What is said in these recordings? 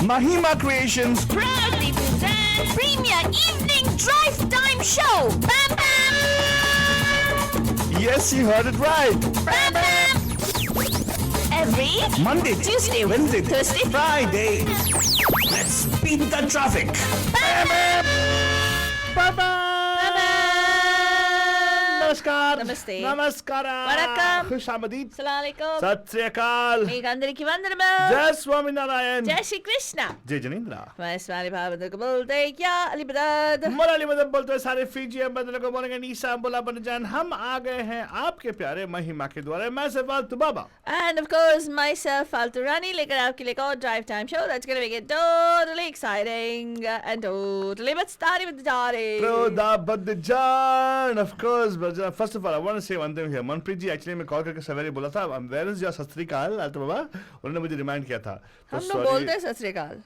Mahima Creations proudly present Premier Evening Drive Time Show. Bam Bam! Yes, you heard it right. Bam Bam! Every Monday, Tuesday, Wednesday, Thursday, Friday. Let's beat the traffic. नमस्कार नमस्ते नमस्कार वणक्कम खुशामदीद अस्सलाम वालेकुम सत श्री अकाल మీకు అందరికి వందనము जय स्वामी नारायण जय श्री कृष्ण जय जनेन्द्र मैं स्वामी भावना को बोलते हैं क्या अली बदाद मोराली मदद बोलते हैं सारे फीजी बंदरों को बोलेंगे नीसा बोला बनजान हम आ गए हैं आपके प्यारे महिमा के द्वारा मैं सिर्फ तू बाबा and of course myself Faltu Rani लेकर आपके लिए एक और drive time show that's going to make it totally exciting and totally मस्तानी बजारे प्रोदा बदजान of course first of all I want to say one thing here Manpreet ji actually मैं call करके सवेरे बोला था वेयर इज योर सत श्री अकाल तो बाबा उन्होंने मुझे रिमाइंड किया था तो हम लोग बोलते हैं सत श्री अकाल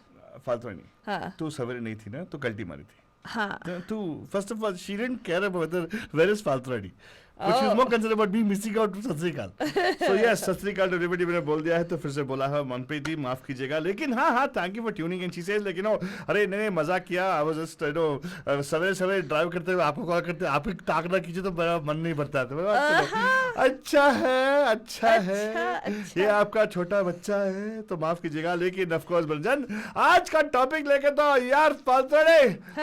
फालतू नहीं हाँ तू सवेरे नहीं थी ना तो गलती मारी थी हाँ तू first of all she didn't care about where is फालतू ready But she's more concerned about being missing out to सत श्री अकाल so yes सत श्री अकाल एवरीबॉडी मैंने बोल दिया है तो फिर से बोला है मनप्रीत जी माफ कीजिएगा लेकिन हाँ thank you for tuning in she says लेकिन अरे नहीं मजाक किया आई वाज जस्ट सवेरे सवेरे ड्राइव करते हुए आपको कॉल करते आप ही ताकना कीजिए तो मेरा मन नहीं भरता तो अच्छा है ये आपका छोटा बच्चा है तो माफ कीजिएगा लेकिन ऑफ कोर्स बलजन आज का टॉपिक लेके तो यार फालतू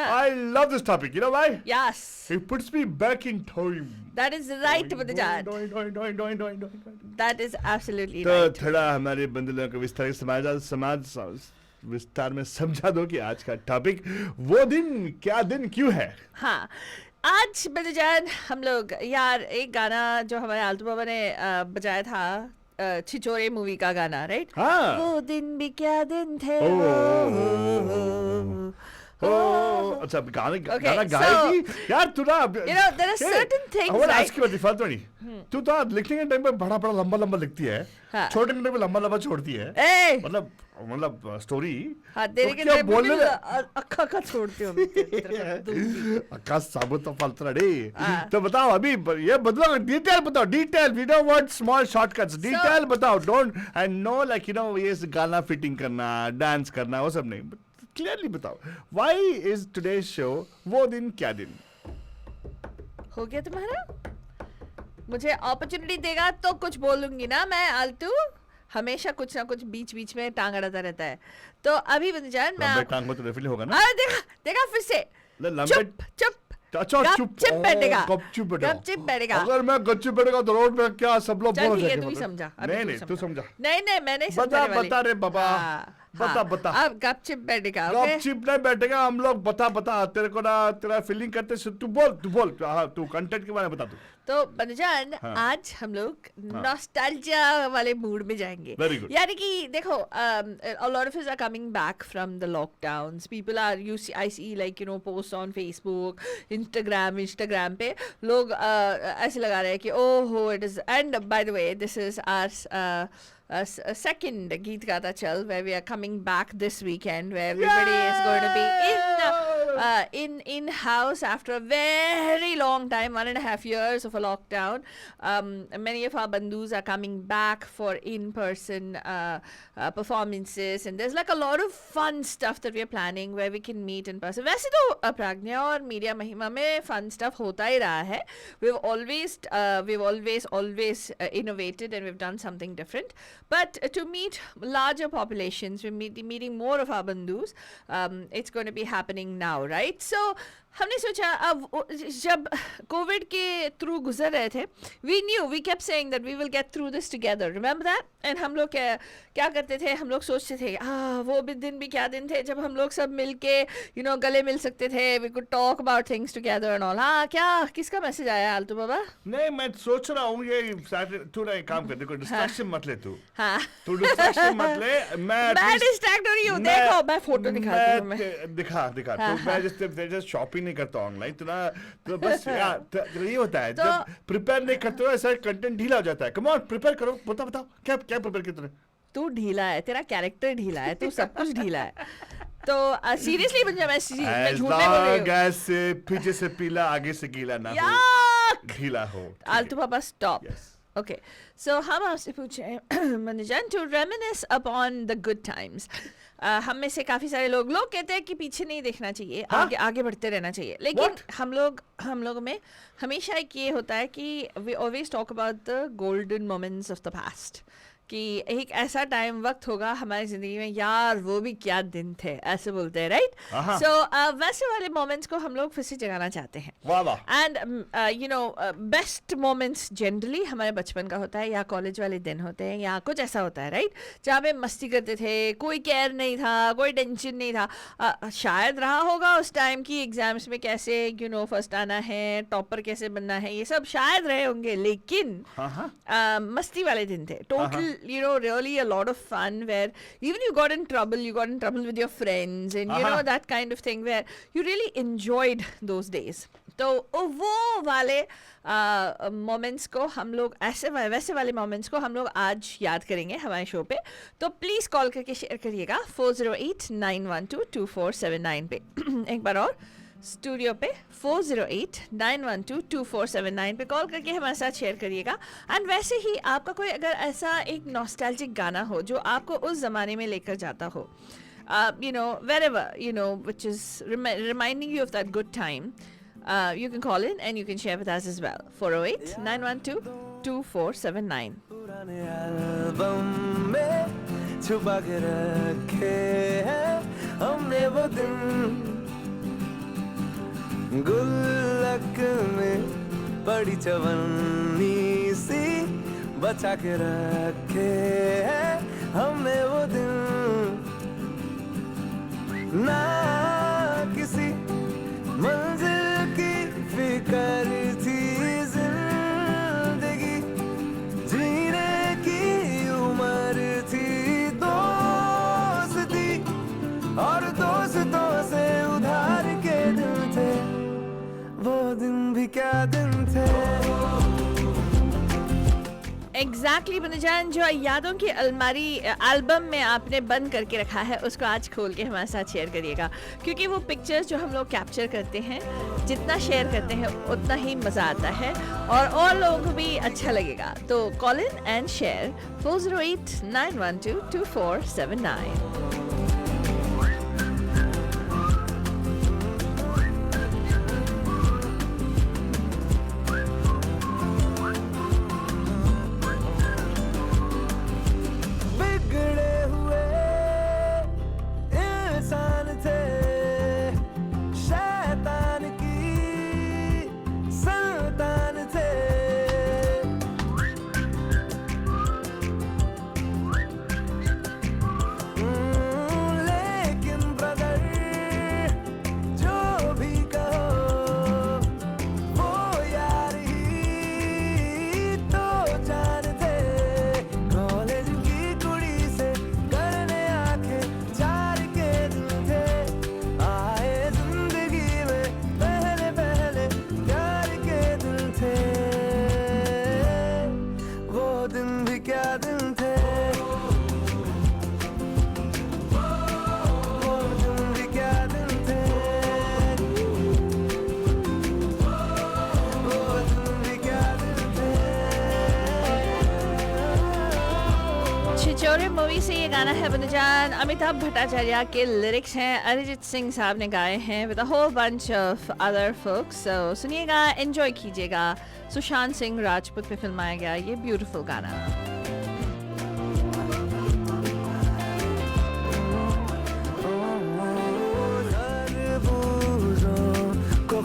I love this topic you know why yes it puts me back in time that is right Bajaj that is absolutely तो right थोड़ा हमारे बंदलों को विस्तार समाज विस्तार में समझा दो कि आज का टॉपिक वो दिन क्या दिन क्यों है हाँ आज बजाज हम लोग यार एक गाना जो हमारे आलतू बाबा ने बजाया था छिछोरे मूवी का गाना राइट हाँ वो दिन भी क्या दिन थे अच्छा गाना Okay, गाना so, गाएगी यार तू ना you know there are certain things आज right की बात फालतू नहीं तू तो लिखने के टाइम पे बड़ा बड़ा लंबा लंबा लिखती है हाँ। छोटे के टाइम पे लंबा लंबा छोड़ती है ए मतलब स्टोरी हाँ तेरे के टाइम बोलने में अक्खा का छोड़ती हूँ अक्का साबुत तो फालतू रेडी हाँ। तो बताओ अभी ये बदलो डिटेल बताओ detail we don't want small shortcuts detail बताओ don't and no like you know ये गाना फिटिंग करना डांस करना वो सब नहीं क्लियरली बताओ व्हाई इज टुडेज शो वो दिन क्या दिन हो गया तुम्हारा मुझे अपॉर्चुनिटी देगा तो कुछ बोलूंगी ना मैं आलतू हमेशा कुछ ना कुछ बीच बीच में टांग अड़ाता रहता है तो अभी बजान मैं लंबे टांग में तो डेफिनेटली होगा ना अरे देखा फिर से लंबे चुप अच्छा चुप बैठेगा गपचुप बैठेगा अगर मैं गपचुप बैठेगा तो रोड में क्या सब लोग चल बोल ठीक है जाएंगे तू ही समझा अभी नहीं तू समझा नहीं मैं नहीं बता समझाने वाली बता रे बाबा हाँ, बता अब गपचिप बैठेगा ओके गपचिप नहीं बैठेगा हम लोग बता तेरे को ना तेरा फीलिंग करते तू बोल हाँ तू कंटेंट के बारे में बता तू तो बनजान हाँ। आज हम लोग नॉस्टैल्जिया वाले मूड में जाएंगे Very good. यानी कि देखो a lot of us are coming back from the lockdowns people are I see like you know posts on Facebook Instagram पे लोग ऐसे लगा रहे हैं कि oh it is and by the way this is our second Geet Gata Chal where we are coming back this weekend where everybody is going to be in house after a very long time 1.5 years of a lockdown many of our bandus are coming back for in-person performances and there's like a lot of fun stuff that we are planning where we can meet in person वैसे तो प्राज्ञा और media महिमा में fun stuff होता ही रहा है we've always innovated and we've done something different but to meet larger populations we're meeting more of our bandus it's going to be happening now right so हमने सोचा अब जब कोविड के थ्रू गुजर रहे थे we kept saying that we will get through this together remember that and हम लोग क्या करते थे हम लोग सोचते थे वो भी दिन भी क्या दिन थे जब हम लोग सब मिलके you know गले मिल सकते थे we could talk about things together and all हाँ क्या किसका मैसेज आया आलतू बाबा नहीं मैं सोच रहा हूँ ये तू ना एक काम कर देखो डिस्ट्रैक्शन मत ले तू हाँ तू डिस्ट्रैक्शन मत ले मैं डिस्ट्रैक्ट हो रही हूँ देखो मैं फोटो दिखाती हूँ दिखा तो मैं जस्ट शॉपिंग नहीं करता ऑनलाइन तो ना तो बस यार ये होता है जब प्रिपेयर नहीं करते हो ऐसा कंटेंट ढीला हो जाता है कम ऑन प्रिपेयर करो बताओ क्या प्रिपेयर किया तूने तू ढीला है तेरा कैरेक्टर ढीला है तू सब कुछ ढीला है तो सीरियसली मैं झूठ नहीं बोल रही हूँ से पीछे से पीला आगे से गीला ना हो ढीला हो आलतू पापा स्टॉप ओके सो हम आपसे पूछे हैं मनोजन to reminisce upon the good times. हम में से काफी सारे लोग कहते हैं कि पीछे नहीं देखना चाहिए, हाँ? आगे आगे बढ़ते रहना चाहिए, लेकिन What? हम लोगों में हमेशा एक ये होता है कि we always talk about the golden moments of the past, कि एक ऐसा टाइम वक्त होगा हमारी जिंदगी में, यार वो भी क्या दिन थे, ऐसे बोलते हैं, राइट? हाँ। सो वैसे वाले मोमेंट्स को हम लोग फिर से जगाना चाहते हैं. वाह वाह. And you know best moments generally हमारे बचपन का होता है, या कॉलेज वाले दिन होते हैं, या कुछ ऐसा होता है, राइट? जहाँ पे मस्ती करते थे, कोई केयर नहीं था, कोई टेंशन नहीं था. शायद रहा होगा उस टाइम की एग्जाम्स में कैसे फर्स्ट आना है, टॉपर कैसे बनना है, ये सब शायद रहे होंगे, लेकिन मस्ती वाले दिन थे. Total really a lot of fun, where even you got in trouble with your friends, and that kind of thing, where you really enjoyed those days. तो वो वाले मोमेंट्स को हम लोग वैसे वाले मोमेंट्स को हम लोग आज याद करेंगे हमारे शो पे. तो प्लीज़ कॉल करके शेयर करिएगा 408-912-2479 पे. एक बार और स्टूडियो पे 408-912-2479 पे कॉल करके हमारे साथ शेयर करिएगा. एंड वैसे ही आपका कोई अगर ऐसा एक नॉस्टैल्जिक गाना हो जो आपको उस ज़माने में लेकर जाता हो, wherever, which is reminding you of that good time, you can call in and you can share with us as well. 408-912-2479. पुराने एल्बम में छुपा के रखे हैं हमने वो दिन, गुल्लक में बड़ी चवन्नी सी बचा के रखे हैं हमने वो दिन. ना किसी मंजिल की फिकर थी, जिंदगी जीने की उम्र थी, दोस्ती और दोस्तों से उधार के दिन थे, वो दिन भी क्या दिन थे. एग्जैक्टली मनोजन, जो यादों की अलमारी एल्बम में आपने बंद करके रखा है उसको आज खोल के हमारे साथ शेयर करिएगा, क्योंकि वो पिक्चर्स जो हम लोग कैप्चर करते हैं, जितना शेयर करते हैं उतना ही मज़ा आता है और लोगों को भी अच्छा लगेगा. तो call in and share 408-912-2479. Chhichhore movie से ये गाना है बनजान, अमिताभ भट्टाचार्य के लिरिक्स हैं, अरिजीत सिंह साहब ने गाए हैं with a whole bunch of other folks. So सुनिएगा, एंजॉय कीजिएगा. सुशांत सिंह राजपूत पे फिल्माया गया ये ब्यूटीफुल गाना.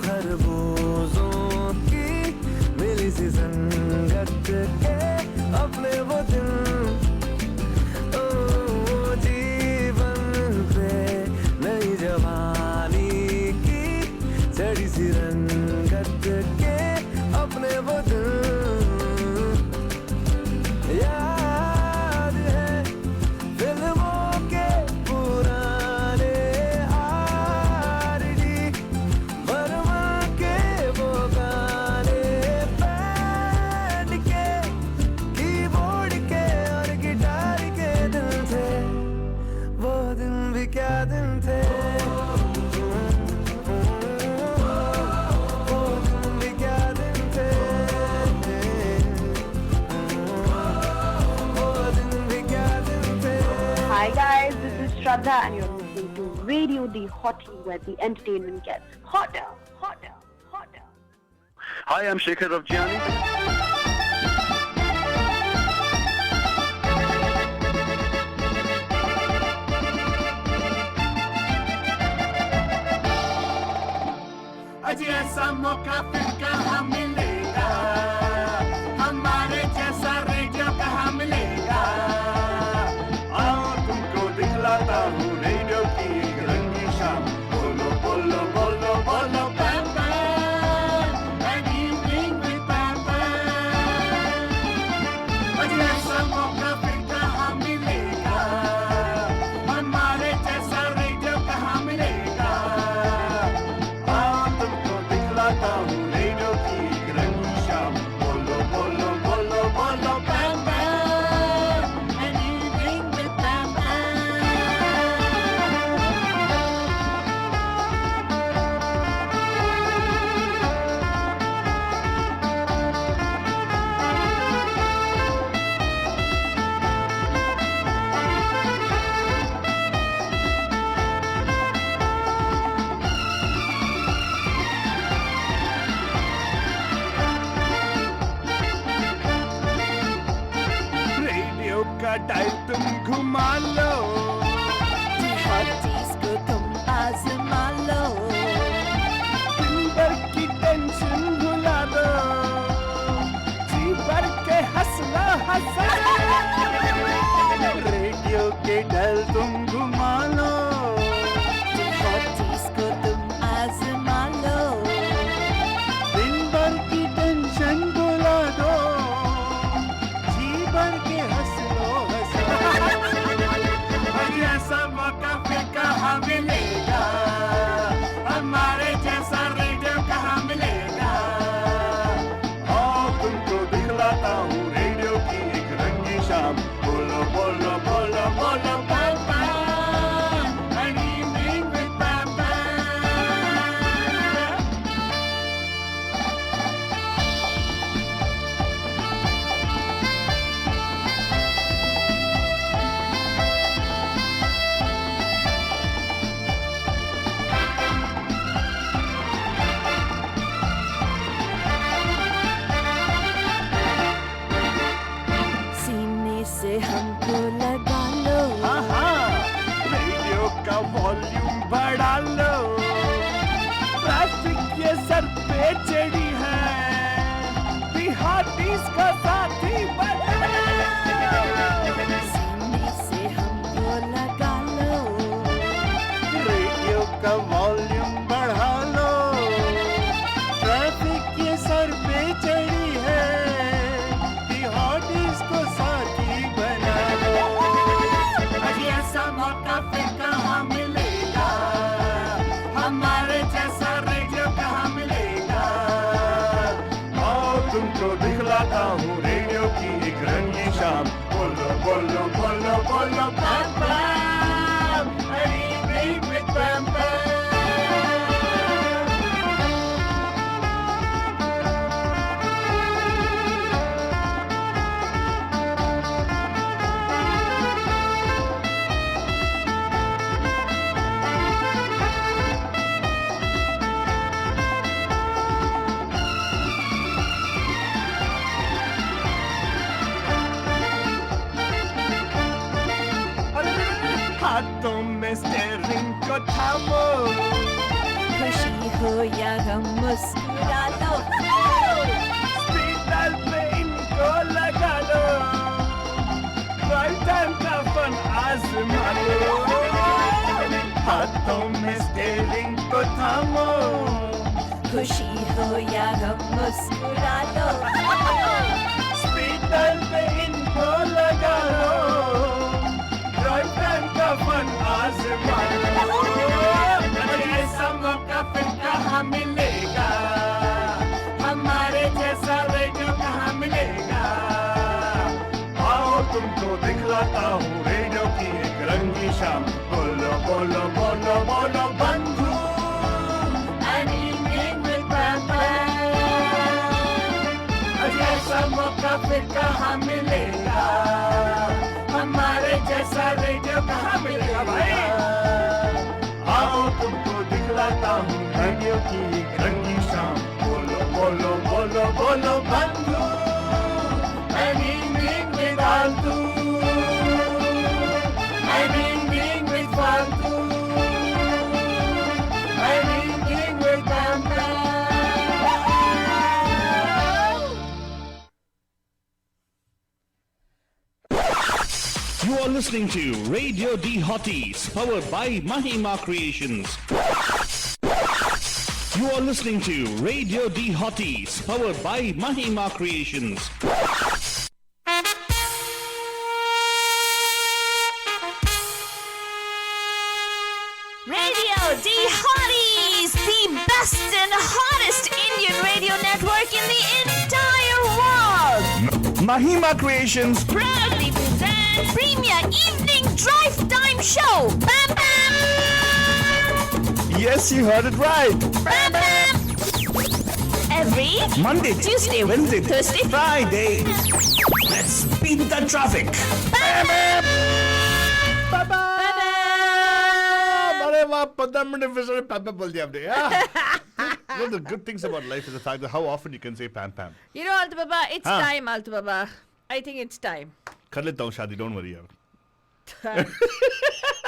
खरबूजों की मिली सी संगत के अपने वो दिन, जीवन पे नई जवानी की चढ़ी सी रंगत के अपने वो दिन, Hi guys, this is Shraddha and you're listening to Radio The Hottie, where the entertainment gets hotter, hotter, hotter. Hi, I'm Shekhar Rafjani. आज ऐसा मौका फिर कहाँ मिलेगा, हमारे जैसा रेडियो कहाँ मिलेगा। आओ तुमको दिखलाता हूँ रेडियो की एक रंगी शाम। बोलो बोलो बोलो बोलो Bam Bam, an evening with Bam Bam। आज ऐसा मौका फिर कहाँ मिलेगा, हमारे जैसा रेडियो कहाँ मिलेगा। आओ तुमको दिखलाता हूँ रेडियो की एक रंगी शाम। बोलो बोलो बोलो बोलो Bam Bam, an evening with Bam Bam। Radio का डायल तुम घुमा लो, हॉटीज को तुम आजमा लो, दिन भर की टेंशन भुला दो, जी भर के हंसना हंसा। रेडियो के डायल तुम घुमा लो, हॉटीज को तुम आजमा लो, दिन भर की टेंशन भुला दो, जी भर के हंस लो हंसा। आज ऐसा मौका फिर कहाँ मिलेगा, हमारे जैसा रेडियो कहाँ मिलेगा। आओ तुमको दिखलाता हूँ रेडियो की एक रंगी शाम। बोलो बोलो बोलो बोलो Bam Bam, an evening with Bam Bam। सीने से हमको लगा लो, हाँ हाँ, रेडियो का वॉल्यूम बढ़ा लो, ट्रैफिक ये सर पे चढ़ी है, बिहारीज का साथी बना लो। सीने से हमको लगा लो, रेडियो का वॉल्यूम बढ़ा लो, ट्रैफिक ये सर पे चढ़ी है, बिहारीज को साथी बना लो। आज ऐसा मौका फिर कहाँ मिलेगा, हमारे जैसा रेडियो कहाँ मिलेगा। आओ तुमको दिखलाता हूँ रेडियो की एक रंगी शाम। बोलो बोलो बोलो बोलो Bam Bam, an evening with Bam Bam। हाथों में स्टेयरिंग को थामो, खुशी हो या गम मुस्कुरा लो, स्पीड डायल पे इनको लगा लो, राइट टाइम का फन आजमा लो। हाथों में स्टेयरिंग को थामो, खुशी हो या गम मुस्कुरा लो, स्पीड डायल पे इनको लगा लो, राइट टाइम का फन आजमा लो। आज ऐसा मौका फिर कहाँ मिलेगा, हमारे जैसा रेडियो कहाँ मिलेगा। आओ तुमको दिखलाता हूँ रेडियो की एक रंगी शाम। बोलो बोलो बोलो बोलो बंधु, An evening with Bam Bam। आज ऐसा मौका फिर कहाँ मिलेगा, हमारे जैसा रेडियो कहाँ मिलेगा भाई? आओ तुमको दिखलाता हूँ रेडियो की एक रंगी शाम. बोलो बोलो बोलो बोलो बंधु, I'm being with Antu. I'm being with Bantu. I'm being with Bamba. You are listening to Radio D Hotties, powered by Mahima Creations. You are listening to Radio D Hotties, powered by Mahima Creations. Radio D Hotties, the best and hottest Indian radio network in the entire world. Mahima Creations. Proudly present Premier Evening Drive Time Show. Bam Bam! Yes, you heard it right. Bam Bam! Every Monday, Tuesday, Wednesday, Thursday, Friday. Let's beat the traffic. Bam Bam! अरे वाह 15 minute फिर से पैम पैम बोल दिया आपने. One of the good things about life is the fact that how often you can say pam pam. You know, Altu Baba, it's हाँ. time, Altu Baba. I think it's time. कर लेता हूँ शादी, don't worry यार.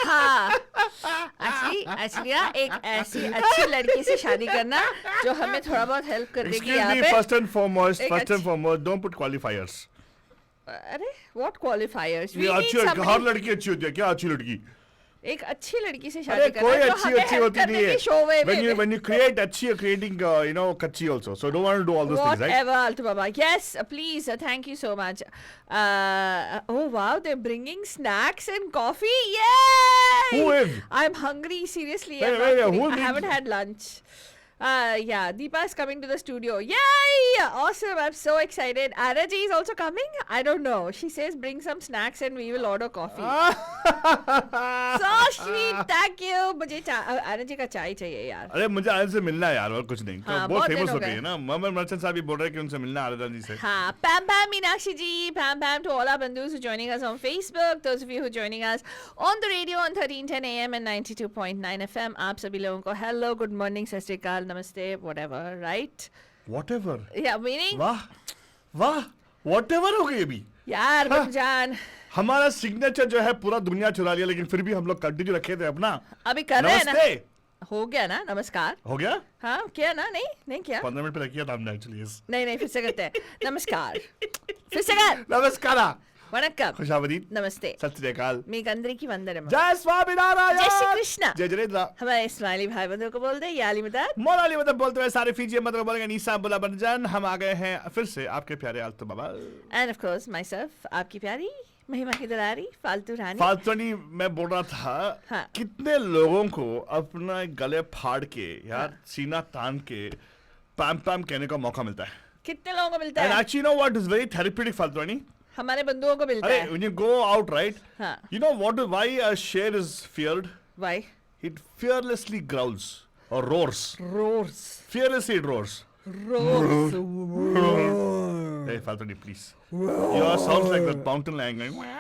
हाँ. Actually ना एक ऐसी अच्छी लड़की से शादी करना जो हमें थोड़ा बहुत हेल्प कर देगी Excuse यहाँ me, पे. first and foremost, एक don't put qualifiers. अरे what qualifiers? We ये need अच्छी हर somebody. लड़की अच्छी होती है क्या? अच्छी लड़की? एक अच्छी लड़की से अरे शादी करना कोई जो अच्छी हमें अच्छी हेल्प होती करने नहीं की है. Show way When you create अच्छी, you're creating कच्ची also. So don't want to do all those things, right? Whatever, Altu Baba. Yes, please. Thank you so much. Oh wow, they're bringing snacks and coffee. Yay! Who is? I'm hungry. Seriously, Wait, I'm not wait, kidding. who I haven't brings- had lunch. Yeah, Deepa is coming to the studio. Yay! Awesome. I'm so excited. Anna ji is also coming. I don't know. She says bring some snacks and we will order coffee. So sweet. Thank you. मुझे Anna ji का चाय चाहिए यार. अरे मुझे आनंद से मिलना है यार और कुछ नहीं. तो हाँ, बहुत बहुत फेमस दिन हो हो गई गए. है ना. मोहम्मद मर्चेंट साहब भी बोल रहे हैं कि उनसे मिलना है आनंद जी से. Ha, Pam Pam Meenakshi ji, Pam Pam to all our bandhus who are joining us on Facebook, those of you who are joining us on the radio on 1310 AM and 92.9 FM. आप सभी लोगों को hello, good morning, सत श्री अकाल, नमस्ते, whatever, right? Whatever. Yeah, meaning वाह वाह whatever हो गई अभी. यार हाँ. रमजान हमारा सिग्नेचर जो है पूरा दुनिया चुरा लिया लेकिन फिर भी हम लोग कंटिन्यू रखे थे अपना. अभी कर रहे हैं ना. नमस्ते. हो गया ना, नमस्कार. हो गया? हाँ, किया ना? नहीं किया. 15 मिनट पहले किया था हमने एक्चुअली. नहीं, फिर से करते हैं. नमस्कार. फिर से कर. नमस्कार. वनक्कम. खुशामदीद. नमस्ते. सत श्री अकाल. मी कंद्री की वंदनम. जय स्वामीनारायण. जय श्री कृष्ण. जय जनेन्द्र. हमारे इस्माइली भाई बंधुओं को बोल दे या अली मदद. मौलाली मतलब बोलते हुए सारे फीजिए मतलब बोलेंगे नीसा बुला बनजान. हम आ गए हैं फिर से आपके प्यारे आलतू बाबा. And of course myself, आपकी प्यारी महिमा की दुलारी फालतू रानी. फालतूनी मैं बोल रहा था. हाँ. कितने लोगों को अपना गले फाड़ के यार सीना तान के पैम पैम कहने का मौका मिलता है. कितने लोगों को मिलता And है? actually you know what is very therapeutic फालतूनी. हमारे बंधुओं को मिलता अरे है. when you go out right, हाँ. you know why a share is feared? Why? It fearlessly growls or roars. Roars. Fearlessly it roars. Roars. Hey फालतूनी please. Yours sounds like that mountain lion going.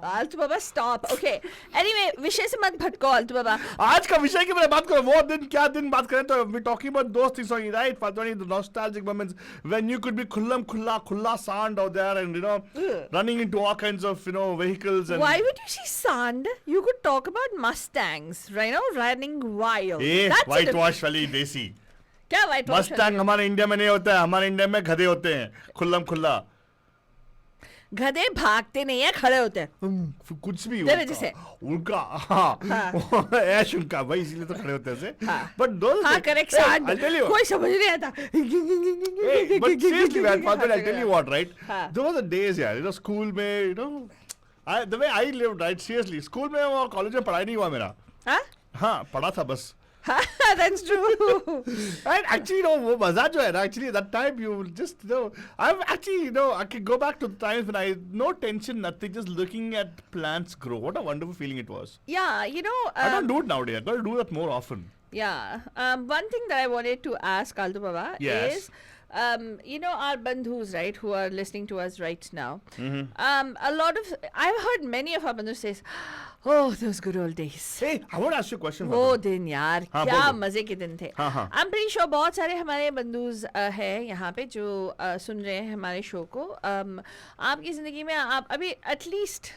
आलतू Baba stop. Okay. Anyway, विषय से मत भटको आलतू बाबा. आज का विषय की बात करो. वो दिन क्या दिन बात करें तो we talking about those things only, right? फालतूनी the nostalgic moments when you could be खुला sand out there and you know running into all kinds of vehicles and. Why would you see sand? You could talk about Mustangs, right? Now running wild. A That's white it. wash वाली देसी. क्या white wash? Mustang हमारे India में नहीं होता है. हमारे India में गधे होते हैं खुला. गधे भागते नहीं है, खड़े होते हैं. कुछ भी तेरे जैसे. उनका हाँ ऐश उनका भाई इसलिए तो खड़े होते हैं ऐसे. हाँ. But those हाँ, correct. Sand. I'll tell you. कोई समझ नहीं आता. Hey, but seriously, man, Father, I'll tell you what, right? हाँ. There were the days, yeah, school में, the way I lived, right? Seriously, school में और college में पढ़ाई नहीं हुआ मेरा. हाँ? हाँ, पढ़ा था बस. That's true. And actually, वो मजा जो है ना, actually that time you just, I'm actually, I can go back to the times when I, no tension, nothing, just looking at plants grow. What a wonderful feeling it was. Yeah, I don't do it nowadays. I got to do that more often. Yeah. One thing that I wanted to ask Altu Baba Yes. is, you know, our bandhus, right, who are listening to us right now. A lot of I've heard many of our bandhus says, "Oh, those good old days." Hey, I want to ask you a question. वो Father. दिन यार हाँ, क्या बोलो। मजे के दिन थे. हाँ, हाँ. I'm pretty sure बहुत सारे हमारे बंधुज है यहाँ पे जो सुन रहे हैं हमारे शो को. आपकी जिंदगी में आप अभी एटलीस्ट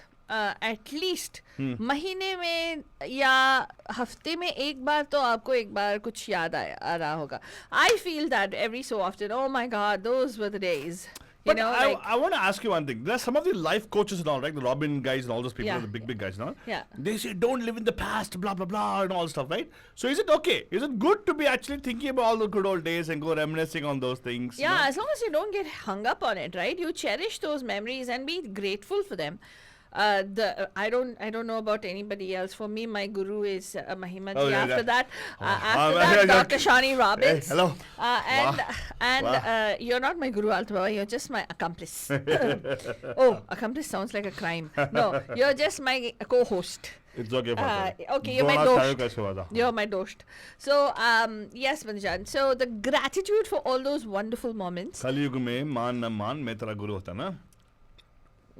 महीने में या हफ्ते में एक बार तो आपको एक बार कुछ याद आ रहा होगा. I feel that every so often. Oh my God, those were the days. You But know, I, like, I want to ask you one thing. There's some of the life coaches and all, right? The Robin guys and all those people, Yeah. the big guys and all. Yeah. They say don't live in the past, blah blah blah, and all stuff, right? So is it okay? Is it good to be actually thinking about all the good old days and go reminiscing on those things? you yeah, know? as long as you don't get hung up on it, right? You cherish those memories and be grateful for them. I don't know about anybody else. For me, my guru is Mahima ji. Oh, yeah, After yeah. that, yeah, Dr. Shani Robbins. Hey, hello. And you're not my guru, Altaba. You're just my accomplice. Oh, accomplice sounds like a crime. No, you're just my co-host. It's okay, Father. Okay, you're my Dona dost. ka show tha. You're my dost. So, yes, Banjan. So, the gratitude for all those wonderful moments. कलयुग में मान न मान मैं तेरा गुरु होता ना.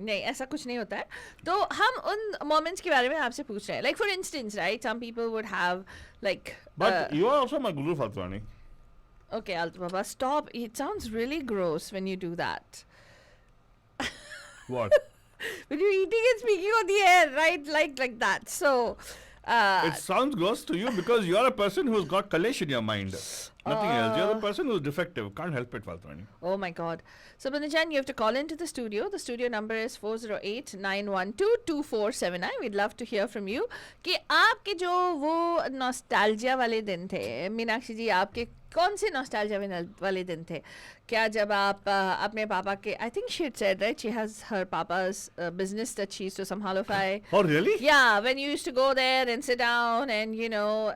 नहीं ऐसा कुछ नहीं होता है. तो हम उन मोमेंट्स के बारे में आपसे पूछ रहे हैं. Like for instance, right, some people would have like But you are also my guru, Fatrani. okay, Alta Baba, stop. It sounds really gross when you do that. What? When you're eating and speaking on the air, right? Like that. So It sounds gross to you because you are a person who's got Kalesh in your mind. Nothing else. You're the person who's defective. Can't help it, Fatrani. oh my God. So Bandajan, you have to call into the studio. The studio number is 408-912-2479. We'd love to hear from you. कि आपके जो वो nostalgia वाले दिन थे, मीनाक्षी जी, आपके कौन से nostalgia वाले दिन थे? क्या जब आप अपने पापा के, I think she had said, right, she has her papa's business that she used to samhalify. Oh, really? Yeah, when you used to go there and sit down and, you know,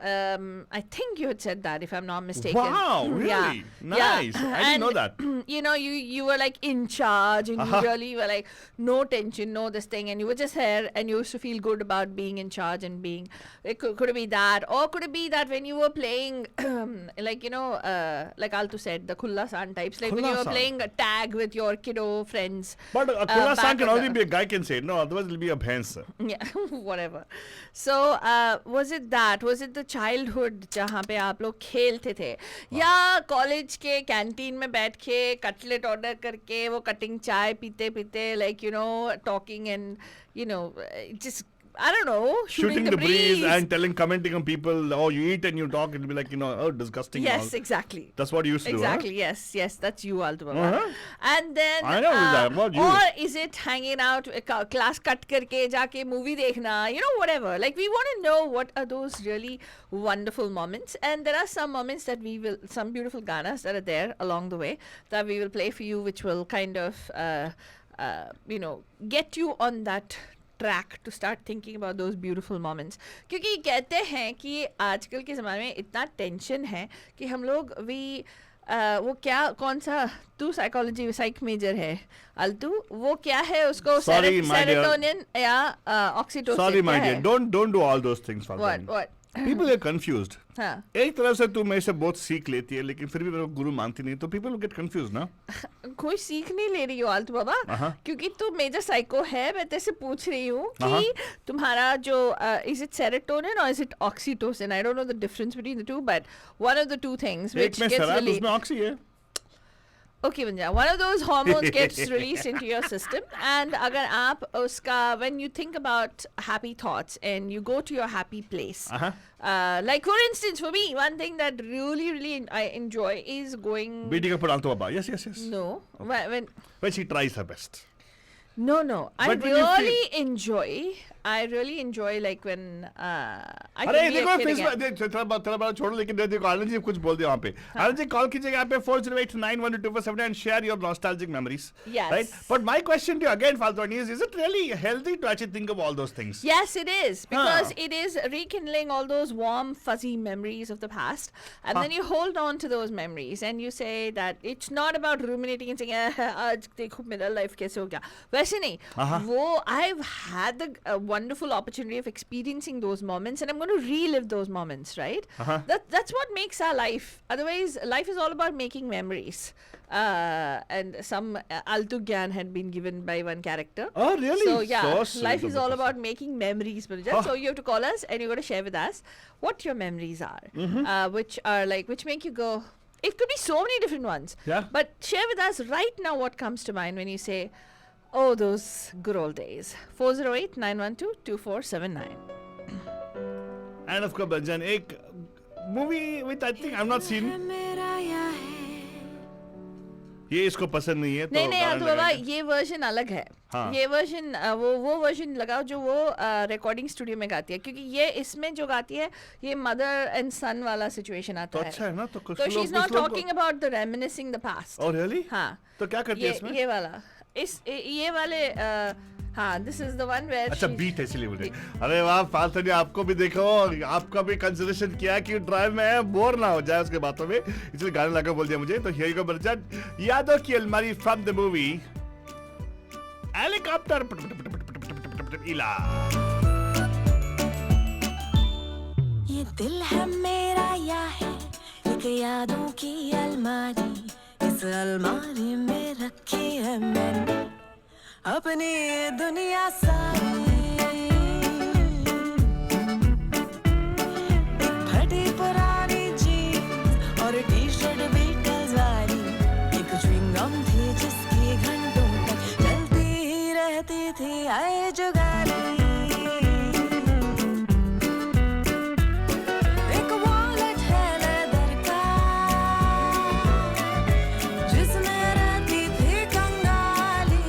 I think you had said that, if I'm not mistaken. Wow, really? Yeah. Nice. Yeah. I didn't know And, that. You know, you were like in charge and you really were like, no tension, no this thing. And you were just there and you used to feel good about being in charge and being, could it be that? Or could it be that when you were playing, like, you know, like Altu said, the Khulla-san types, like when you were Khulla-san. playing a tag with your kiddo friends. But Khulla back san can in only the- be a guy can say it. No, otherwise it'll be a bhens. Yeah, whatever. So, was it that? Was it the childhood जहाँ पे आप लोग खेलते थे? या college के canteen में बैठ के कटलेट ऑर्डर करके वो कटिंग चाय पीते पीते like you know talking and you know just I don't know shooting the breeze and commenting on people. Oh, you eat and you talk. It'll be like, you know, oh, disgusting. and Yes, all. exactly. That's what you used to Exactly. do. Yes, that's you, Altu Baba. Uh-huh. And then I know that. What you? or is it hanging out class cut करके जाके movie देखना, you know, whatever. Like we want to know what are those really wonderful moments, and there are some moments that some beautiful ganas that are there along the way that we will play for you, which will kind of you know get you on that track to start thinking about those beautiful moments. क्योंकि कहते हैं कि आजकल के ज़माने में इतना tension है कि हम लोग वो क्या कौन सा तू साइकोलॉजी साइक मेजर है अल्तू वो क्या है उसको Sorry, my dear. सेरोटोनिन या oxytocin Sorry, my dear. Don't do all those things, Fatrani. what People are confused. हाँ एक तरफ से तू मेरे से बहुत सीख लेती है लेकिन फिर भी मेरे को गुरु मानती नहीं तो people will get confused ना. कोई सीख नहीं ले रही हो आलतू बाबा क्योंकि तू मेजर साइको है मैं तेरे से पूछ रही हूँ कि तुम्हारा जो is it serotonin or is it oxytocin? I don't know the difference between the two, but one of the two things which एक में gets शराब released. उसमें ऑक्सी है. Okay, Vanja, one of those hormones gets released into your system, and agar aap uska, when you think about happy thoughts and you go to your happy place, like for instance, for me, one thing that really I enjoy is going. बेटी का पढ़ाल तो बाबा. Yes. No, When she tries her best. no. I But when you really enjoy like when I अरे can be a देखो kid again. तेरा बात छोड़ो लेकिन देखो आनंद जी कुछ बोल दिया वहाँ पे. आनंद जी कॉल कीजिएगा यहाँ पे 408-912-2479 and share your nostalgic memories. Yes. Right. But my question to you again, Faltoni, is it really healthy to actually think of all those things? Yes, it is, because it is rekindling all those warm, fuzzy memories of the past, and then you hold on to those memories and you say that it's not about ruminating and saying, आज देखो मेरा life कैसे हो गया. वैसे नहीं. वो I've had the wonderful opportunity of experiencing those moments, and I'm going to relive those moments, right? That's what makes our life. Otherwise, life is all about making memories. And some altu gyan had been given by one character. Oh, really? So yeah, So sweet life of is the all person. about making memories, Manoj. So you have to call us and you're going to share with us what your memories are, which make you go. It could be so many different ones. Yeah. But share with us right now what comes to mind when you say, "Oh, those good old days." 408-912-2479. And of course, Banjan, एक movie which I think I've not seen. ये इसको पसंद नहीं है तो नहीं गाना तो लगा बाबा के- ये वर्जन अलग है. हाँ. ये वर्जन वो वर्जन लगाओ जो वो रिकॉर्डिंग स्टूडियो में गाती है, क्योंकि ये इसमें जो गाती है ये मदर एंड सन वाला सिचुएशन तो आता अच्छा है. है ना, तो कुछ तो शी लोग इज नॉट कुछ लोग talking about the reminiscing the past. Oh, really? हाँ. तो क्या करती है इसमें? ये वाला ये वाले हाँ, this is the one where अच्छा बीट है इसलिए बोले. अरे वाह फालतू नहीं, आपको भी देखो, आपका भी कंसिडरेशन किया कि ड्राइव में है, बोर ना हो जाए उसके बातों में, इसलिए गाने लगा बोल दिया मुझे. तो हियर यू गो बच्चन, यादों की अलमारी फ्रॉम द मूवी हेलीकॉप्टर इला. ये दिल है मेरा या है एक यादों की अलमारी, इस अलमारी में रखी है मैंने अपनी ये दुनिया सारी. एक फटी पुरानी जीन्स और टी शर्ट बीटल्स वाली, एक च्युइंगम थी जिसकी घंटों तक चलती ही रहती थी आए जो गाली. एक वॉलेट है लेदर का जिसमें रहती थी कंगाली.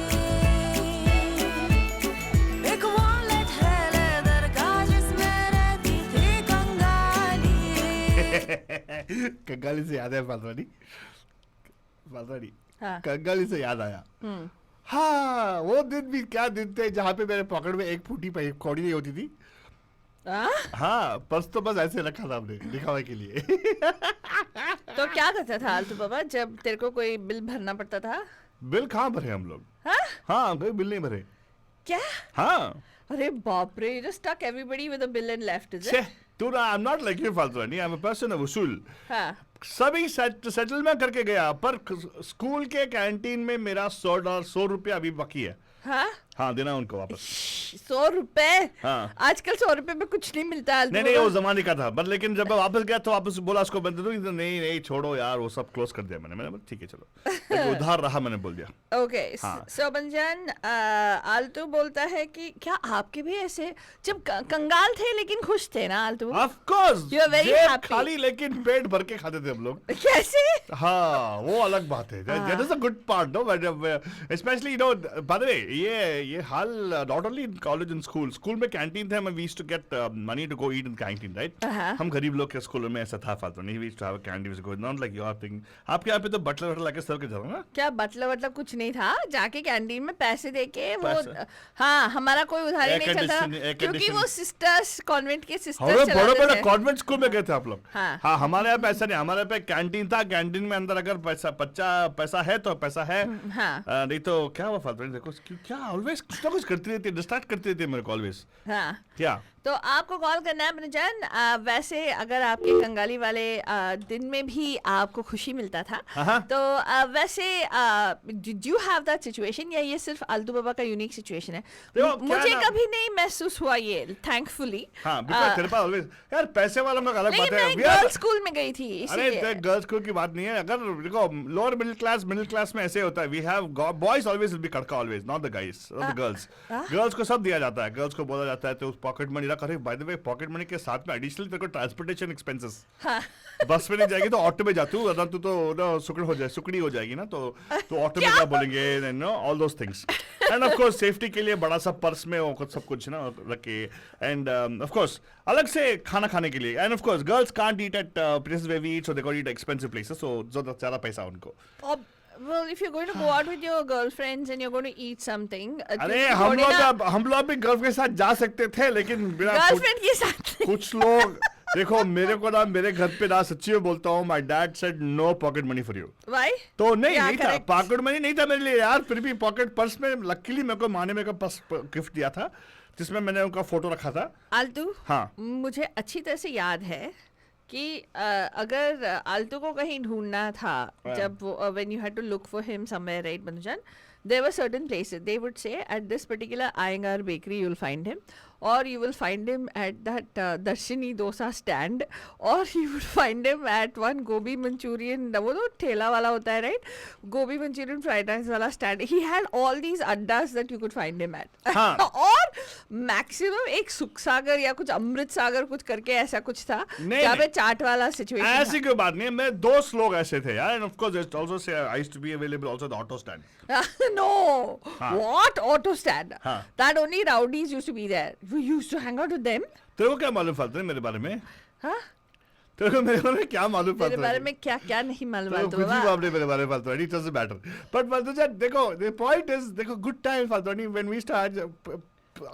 एक वॉलेट है लेदर का जिसमें रहती थी कंगाली. कंगाली से याद है फालतू हाँ. कंगाली से याद आया. हाँ, वो दिन भी क्या दिन थे जहाँ पे मेरे पॉकेट में एक फूटी पे कौड़ी नहीं होती थी. हाँ, पर्स तो बस ऐसे रखा था हमने दिखावे के लिए. तो क्या करता था आलतू बाबा जब तेरे को कोई बिल भरना पड़ता था? बिल कहाँ भरे हम लोग? हाँ? हाँ, कोई बिल नहीं भरे. क्या? हाँ. अरे बाप रे, you just stuck everybody with a bill and left, is छे, it? तू ना, I'm not like you फालतू नहीं, I'm a person of वसूल. हाँ. सभी सेटलमेंट करके गया, पर स्कूल के कैंटीन में मेरा $100 अभी बाकी है. हाँ, देना उनको वापस. 100 रुपए? हाँ. आजकल 100 रुपए में कुछ नहीं मिलता है. नहीं वो जमाने का था, पर लेकिन जब मैं वापस गया तो वापस बोला उसको बंद दो. नहीं छोड़ो यार, वो सब क्लोज कर दिया मैंने बोला ठीक है चलो. एक उधार रहा, मैंने बोल दिया. ओके. हाँ. सो बंजन, आलतू बोलता है कि क्या आपके भी ऐसे जब कंगाल थे लेकिन खुश थे ना आलतू? Of course. You are very happy. खाली लेकिन पेट भर के खाते थे हम लोग. कैसे? हाँ, वो अलग बात है. That is a good part, no? Especially, by the way, ये हाल not only in college and school. School में कैंटीन था, we used to get money to go eat in canteen, right? हम गरीब लोग के स्कूलों में ऐसा था फालतू नहीं. We used to have a canteen, we used to go, not like your thing. आपके यहाँ पे तो बटलर लाके सर्व के जाओ ना? क्या बटला कुछ नहीं था, जाके कैंटीन में पैसे देके वो. हाँ, हमारा कोई उधारी नहीं चलता क्योंकि वो सिस्टर्स, कॉन्वेंट के सिस्टर्स चलाते थे. बड़े कॉन्वेंट स्कूल में गए थे आप लोग. हाँ. हमारे यहाँ पे ऐसा नहीं. हमारे यहाँ पे कैंटीन था, कैंटीन में अंदर अगर पैसा है तो पैसा है. नहीं तो क्या हुआ फालतू. देखो क्या ऑलवेज कुछ ना कुछ करती रहती है, डिस्ट्रैक्ट करती रहती है मेरे को ऑलवेज. हाँ. क्या तो आपको कॉल करना है मनोजन. वैसे अगर आपके कंगाली वाले दिन में भी आपको खुशी मिलता था तो वैसे did you have that situation, या ये सिर्फ आलतू बाबा का यूनिक सिचुएशन है? मुझे कभी नहीं महसूस हुआ ये, थैंकफुली. हाँ, बिकॉज़ तेरे पास ऑलवेज यार पैसे वाला में अलग बात है. लेकिन मैं गर्ल्स स्कूल में गई थी अरे इसलिए. गर्ल्स स्कूल की बात नहीं है. अगर देखो लोअर मिडिल क्लास में ऐसे होता है. We have boys always will be कड़का always, not the guys, not the girls. Girls को सब दिया जाता है. गर्ल्स को बोला जाता है तो उस पॉकेट मनी रख. अरे bye the way, pocket money के साथ में एडिशनल तेरे को ट्रांसपोर्टेशन एक्सपेंसेस. बस में नहीं जाएगी तो ऑटो में जाती हूँ. अगर तू तो सुकड़ी हो जाएगी ना, तो ऑटो में क्या बोलेंगे, know all those things. And of course safety के लिए बड़ा सा पर्स में वो सब कुछ ना रख के. एंड ऑफ कोर्स अलग से खाना खाने के लिए. And of course girls can't eat at places where we eat, so they got eat expensive places, so ज्यादा पैसा उनको. Well, if you're going to go out with your girlfriends and you're going to eat something, अरे हम लोग भी girlfriend के साथ जा सकते थे, लेकिन बिना गर्लफ्रेंड के साथ कुछ लोग देखो मेरे को ना, मेरे घर पे ना सच्ची में बोलता हूँ, my dad said no pocket money for you. Why? तो नहीं था पॉकेट मनी नहीं था मेरे लिए यार. फिर भी पॉकेट पर्स में लकीली मेरे को माँ ने मेरे को पर्स गिफ्ट दिया था. जिसमें मैंने उनका फोटो रखा था। आलतू, हाँ। मुझे अच्छी तरह से याद है कि अगर आलतू को कहीं ढूंढना था, जब when you had to look for him somewhere, right, Banujan, there were certain places they would say at this particular Iyengar bakery you'll find him, or you will find him at that Darshini dosa stand, or you would find him at one gobi manchurian, वो तो ठेला वाला होता है, right, gobi manchurian fried rice वाला stand. He had all these addas that you could find him at. हाँ. और maximum एक सुख सागर या कुछ अमृत सागर कुछ करके ऐसा कुछ था नहीं, जहाँ पे नहीं. चाट वाला सिचुएशन ऐसी कोई बात नहीं है, मैं दोस्त लोग ऐसे थे यार, and of course there's also say I used to be available also at the auto stand. No. हाँ. What auto stand? हाँ. That only rowdies used to be there. We used to hang out with them. तेरे को क्या मालूम फालतू मेरे बारे में? हाँ? तेरे को मेरे बारे में क्या मालूम मेरे फालतू? बारे में क्या क्या नहीं मालूम तो फालतू कुछ भी बाबा. बाप ने मेरे बारे में फालतू है, it doesn't matter. But फालतू जान, देखो, the point is, देखो, good time फालतू नहीं, when we start,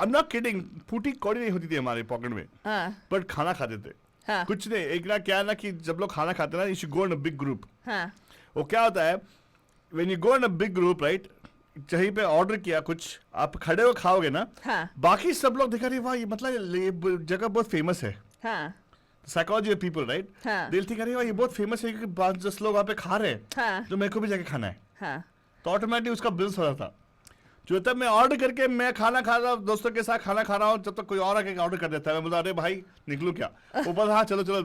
I'm not kidding, फूटी कौड़ी नहीं होती थी हमारे पॉकेट में, हाँ. but खाना खाते थे. हाँ. कुछ नहीं, एक ना क्या ना कि जब लोग खाना खाते हैं ना, you should go in a big group. हाँ. वो क्या होता है, when you go in a big group, right, कहीं पे ऑर्डर किया कुछ, आप खड़े हो खाओगे ना, हाँ. बाकी सब लोग देखा रहे, वाह ये मतलब ये जगह बहुत फेमस है. हाँ. Psychology of people, right? हाँ. दिल थिंक, अरे वाह ये बहुत फेमस है क्योंकि 5-10 लोग वहाँ पे खा रहे हैं, हाँ. तो मेरे को भी जाके खाना है. हाँ. तो ऑटोमेटिक उसका बिल हो रहा था. जो तब मैं ऑर्डर करके मैं खाना खा रहा हूँ, दोस्तों के साथ खाना खा रहा हूँ, जब तक कोई और आके ऑर्डर कर देता है, मैं बोला अरे भाई निकलूं क्या? वो बोला हाँ चलो चलो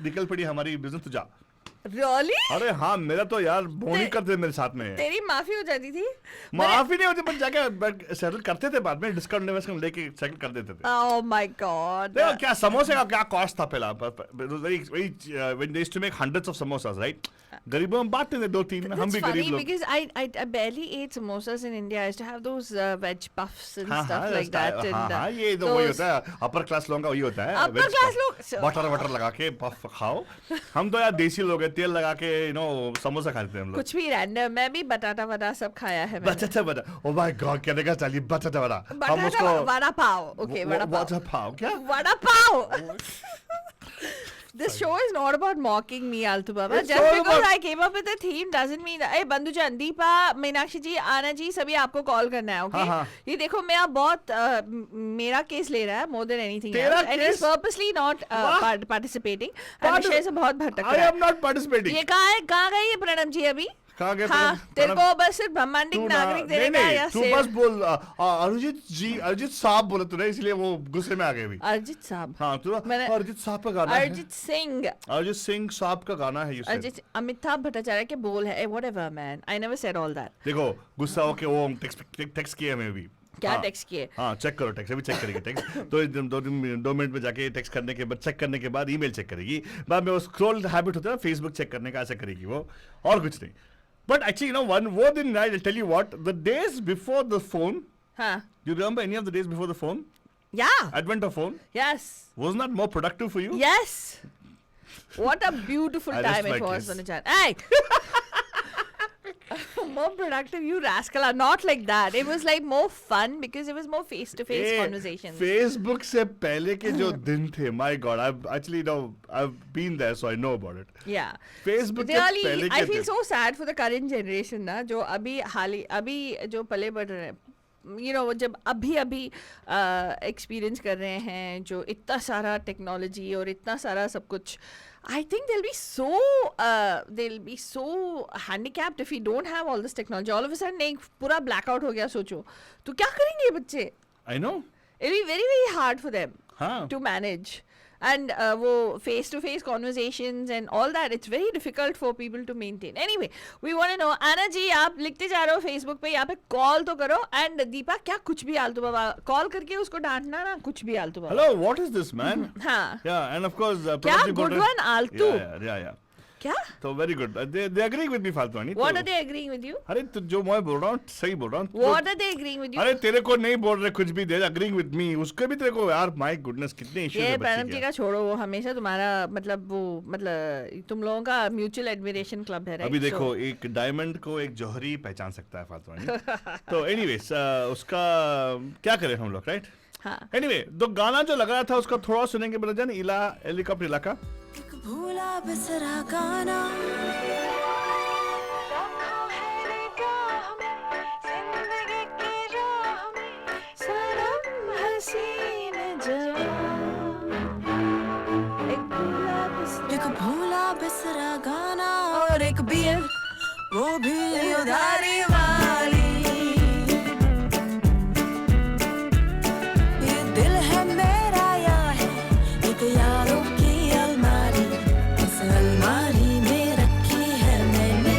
निकल पड़ी हमारी बिजनेस, तो जा. Really? अरे हाँ, मेरा तो यार बोनी करते थे मेरे साथ में. तेरी माफी हो जाती थी? माफी नहीं होती, पर जाके सेटल करते थे बाद में, डिस्काउंट डिस्काउंट लेके सेटल कर देते थे. Oh my God. देखो क्या समोसे का क्या कॉस्ट था पहला, when they used to make hundreds of samosas, right? गरीबों में बांटते थे 2-3, हम भी गरीब लोग. Because I barely ate samosas in India. I used to have those veg puffs and हाँ, stuff हाँ, like that. हाँ, And हाँ, ये तो वही होता है, अपर क्लास लोगों का वही होता है. Upper class लोग बटर लगा के पफ खाओ. हम तो यार देसी लोग हैं, तेल लगा के समोसा खाते थे हम लोग. कुछ भी रैंडम. मैं भी बटाटा वड़ा सब खाया है मैंने. बटाटा वड़ा, ओ माय गॉड, कहने का चाहिए बटाटा वड़ा. हम बटाटा उसको वड़ा पाव. Okay, वड़ा पाव. वड़ा पाव क्या? Vada pav. This show is not about mocking me, Altu Baba. It's Just all because about- I came up with a theme doesn't mean that. Hey, बंधुजन, Deepa, Meenakshi जी, आना जी, सभी आपको कॉल करना है, okay? हाँ, हाँ. ये देखो मेरा बहुत मेरा केस ले रहा है more than anything तेरा else. And he's case? purposely not वाह. participating. And विषय से बहुत भटक I रहा है. am not participating. ये कहाँ गए ये प्रणम जी अभी? कहाँ गए हाँ, प्रणब? तेरे को बस सिर्फ ब्रह्मांडिक नागरिक देने का या तू बस बोल अरिजीत साहब बोला तूने, इसलिए वो गुस्से में आ गए अभी. अरिजीत साहब. हाँ तू मैंने- अरिजीत साहब का गाना है. अरिजीत सिंह. अरिजीत सिंह साहब का गाना है. अरिजीत अमिताभ भट्टाचार्य के बोल है. Whatever man, I never said all that. देखो गुस्सा होके वो टेक्स्ट किया हमें भी. क्या हाँ, टेक्स्ट किए? हाँ चेक करो टेक्स्ट, अभी चेक करेगी टेक्स्ट. तो 2 मिनट में जाके टेक्स्ट करने के बाद, चेक करने के बाद ईमेल चेक करेगी. बाद में वो स्क्रॉल हैबिट होता है ना फेसबुक चेक करने का, ऐसा करेगी वो, और कुछ नहीं. But actually one more than I will tell you what, the days before the phone, हाँ. you remember any of the days before the phone, Yeah. advent of phone, Yes. wasn't that more productive for you? Yes. What a beautiful I rest time it my was, case. Anujan. Hey. More productive, you rascal are not like that. It was like more fun because it was more face-to-face conversations. Facebook से पहले के जो दिन थे, my God, I've been there, so I know about it. Yeah. Facebook के Really, पहले I के feel दिन. so sad for the current generation ना, जो अभी जो पले बढ़ रहे हैं. You know, जब अभी एक्सपीरियंस कर रहे हैं जो इतना सारा टेक्नोलॉजी और इतना सारा सब कुछ, I think they'll be so handicapped if we don't have all this technology. All of a sudden एक पूरा blackout हो गया, सोचो तो क्या करेंगे ये बच्चे? I know. It'll be very very hard for them हाँ. to manage. And वो face-to-face conversations and all that, it's very difficult for people to maintain. Anyway, we want to know, आना जी आप लिखते जा रहे हो Facebook पे, यहाँ पे कॉल तो करो. And दीपा क्या कुछ भी आलतू बाबा, कॉल करके उसको डांटना ना, कुछ भी आलतू बाबा. Hello, what is this, man? हाँ. Yeah, and of course, क्या Pranab ji बोल good रहे- one आलतू? Yeah. क्या? So very good. They agreeing with me फालतू. What are they agreeing with you? अरे तो जो मैं बोल रहा हूँ सही बोल रहा हूँ. What are they agreeing with you? अरे तेरे को नहीं बोल रहे कुछ भी, they agreeing with me. उसके भी तेरे को यार my goodness कितने issues ये है प्रणब बच्चे जी के. का छोड़ो, वो हमेशा तुम्हारा मतलब तुम लोगों का म्यूचुअल एडमिरेशन क्लब है, राइट? अभी देखो एक डायमंड को एक जौहरी पहचान सकता है फालतू. तो एनीवेज उसका क्या करें हम लोग, राइट? हाँ. एनीवे तो गाना जो लग रहा था उसका थोड़ा सुनेंगे बता जान. हेलीकॉप्टर इलाका. एक भूला बिसरा गाना जिंदगी की राह में सनम हंसी बिसरा गाना और एक बियर वो भी उधारी वाली ये दिल है मेरा या है एक यारों की अलमारी इस अलमारी में रखी है मैंने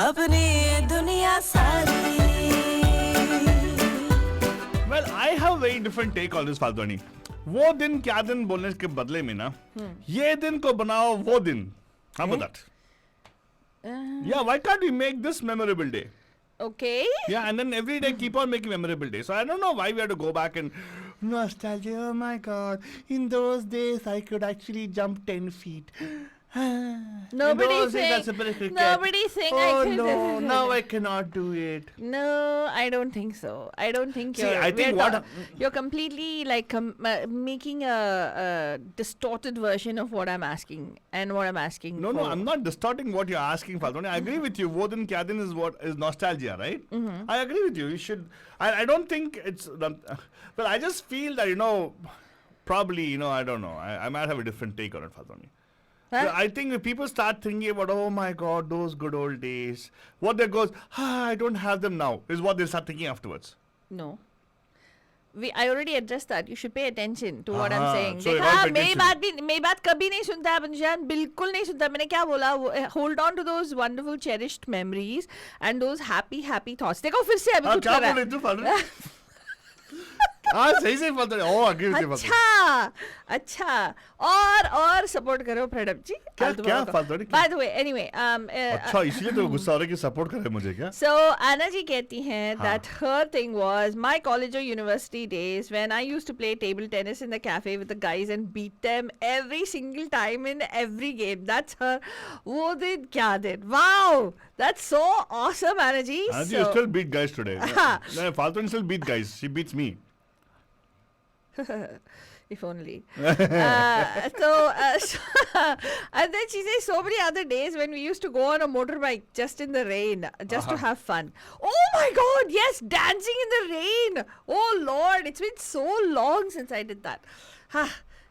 अपनी ये दुनिया सारी Well, I have a very different take on this, फाल्तोनी. वो दिन क्या दिन बोलने के बदले में ना ये दिन को बनाओ वो दिन. How about that? Yeah, why can't we make this memorable day? Okay. Yeah, and then every day keep on making memorable days. So I don't know why we have to go back and nostalgia. Oh my God, in those days I could actually jump 10 feet. Nobody's saying Oh I could. no, now I cannot do it. No, I don't think so. I don't think See, you're. I think what- you're completely like making a distorted version of what I'm asking and what I'm asking. No, for. I'm not distorting what you're asking, Faltoni. I agree with you. Wo din kya din is what is nostalgia, right? Mm-hmm. I agree with you. You should. I don't think it's. Well, I just feel that probably I don't know. I might have a different take on it, Faltoni. Huh? I think if people start thinking about, oh my God, those good old days, what there goes, I don't have them now, is what they'll start thinking afterwards. No. I already addressed that. You should pay attention to what I'm हाँ, saying. so you're देखा all paying मेरी बात कभी नहीं सुनता है पंजान बिल्कुल नहीं सुनता मैंने क्या बोला hold on to those wonderful cherished memories and those happy thoughts देखो फिर से अभी हाँ, कुछ क्या कर रहा बोल है रही तू फाल्तोनी? हाँ सही से Faltoni. Oh, agree with you, Faltoni. अच्छा और सपोर्ट करो प्रणब जी क्या फाल्तोनी? बाय द वे एनीवे अच्छा इसलिए तो गुस्सा हो रहा है कि सपोर्ट करे मुझे क्या? So Anna ji कहती हैं that her thing was my college or university days when I used to play table tennis in the cafe with the guys and beat them every single time in every game. That's her. वो दिन क्या दिन? Wow, that's so awesome, Anna ji. And you still beat guys today. हाँ. No, Faltoni still beat guys. She beats me. If only. And then she says so many other days when we used to go on a motorbike just in the rain, just to have fun. Oh my God, yes, dancing in the rain. Oh Lord, it's been so long since I did that.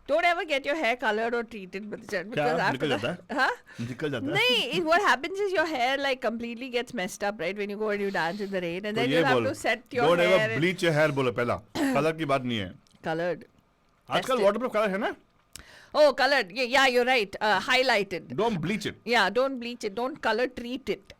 Don't ever get your hair colored or treated, Badichan, because after निकल that, जाता है? निकल जाता है? what happens is your hair like completely gets messed up, right, when you go and you dance in the rain, and तो then ये you have बोल, to set your don't hair ever bleach your hair बोलो पहला. Colour की बात नहीं है. colored. आजकल Tested. वाटरप्रूफ कलर है ना? Oh, colored. Yeah, you're right. Highlighted. Don't bleach it. Yeah, don't bleach it. Don't color treat it.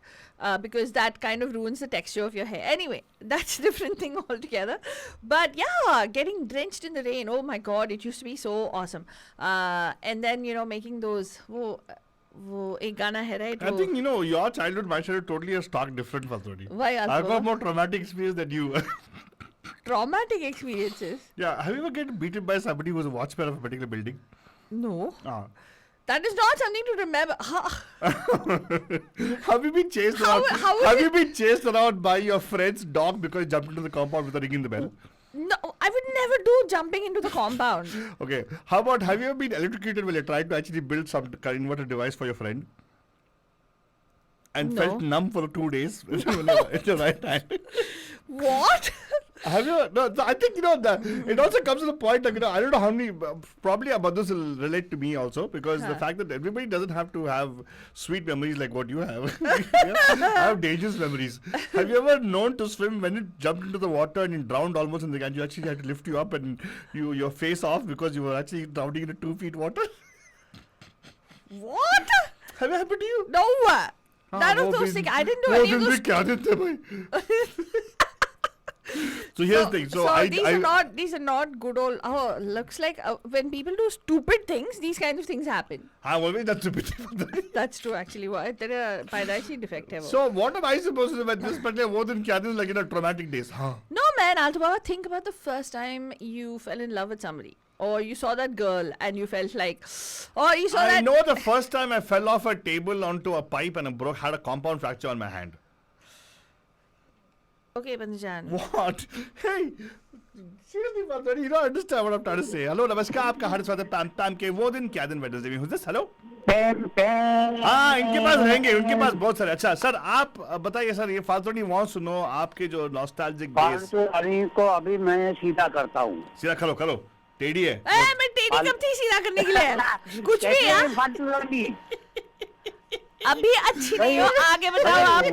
Because that kind of ruins the texture of your hair. Anyway, that's a different thing altogether. But yeah, getting drenched in the rain. Oh my God, it used to be so awesome. And then, making those... वो एक गाना है, right? I think, your childhood, my childhood totally a stark different, Faltoni. Why, I've Alpha? got more traumatic experience than you. Traumatic experiences. Yeah, have you ever get beaten by somebody who was a watchman of a particular building? No. Ah. That is not something to remember. Have you been chased How- around? how is Have it- you been chased around by your friend's dog because you jumped into the compound without ringing the bell? No, I would never do jumping into the compound. Okay. How about have you ever been electrocuted when you're trying to actually build some inverter device for your friend? And No. felt numb for 2 days in the right hand? What? Have you? No, so I think it also comes to the point of I don't know how many. Probably Abadus will relate to me also because the fact that everybody doesn't have to have sweet memories like what you have. I have dangerous memories. Have you ever known to swim when you jumped into the water and you drowned almost in the and you actually had to lift you up and your face off because you were actually drowning in 2 feet water? What? Have it happened to you? No. None of those things. I didn't do any of those. So here's the thing. So these are not good old. Oh, looks like when people do stupid things, these kinds of things happen. I've always done stupid things. That's true, actually. What? There are defect. So what am I supposed to do with this particular more than kya din like traumatic days? Huh? No, man, Alto Baba, think about the first time you fell in love with somebody. Or you saw that girl and you felt like, or you saw I that. know the first time I fell off a table onto a pipe and had a compound fracture on my hand. Okay, Panjan. What? Hey, seriously, Faltoni, you don't understand what I'm trying to say. Hello, namaskar, आपका हार्दिक स्वागत है पैम के वो दिन क्या दिन Wednesday में. Who's this? Hello? हाँ, इनके पास रहेंगे, उनके पास बहुत सारे. अच्छा, सर आप बताइए सर, ये Faltoni wants to know आपके जो nostalgic days. फाल्तोनी को अभी मैं सीधा करता हूँ. सीधा करो, टेढ़ी है. मैं टेढ़ी कब थी सीधा करने के लिए? कुछ भी यार. फाल्तोनी अभी अच्छी नहीं हो, आगे बताओ आप।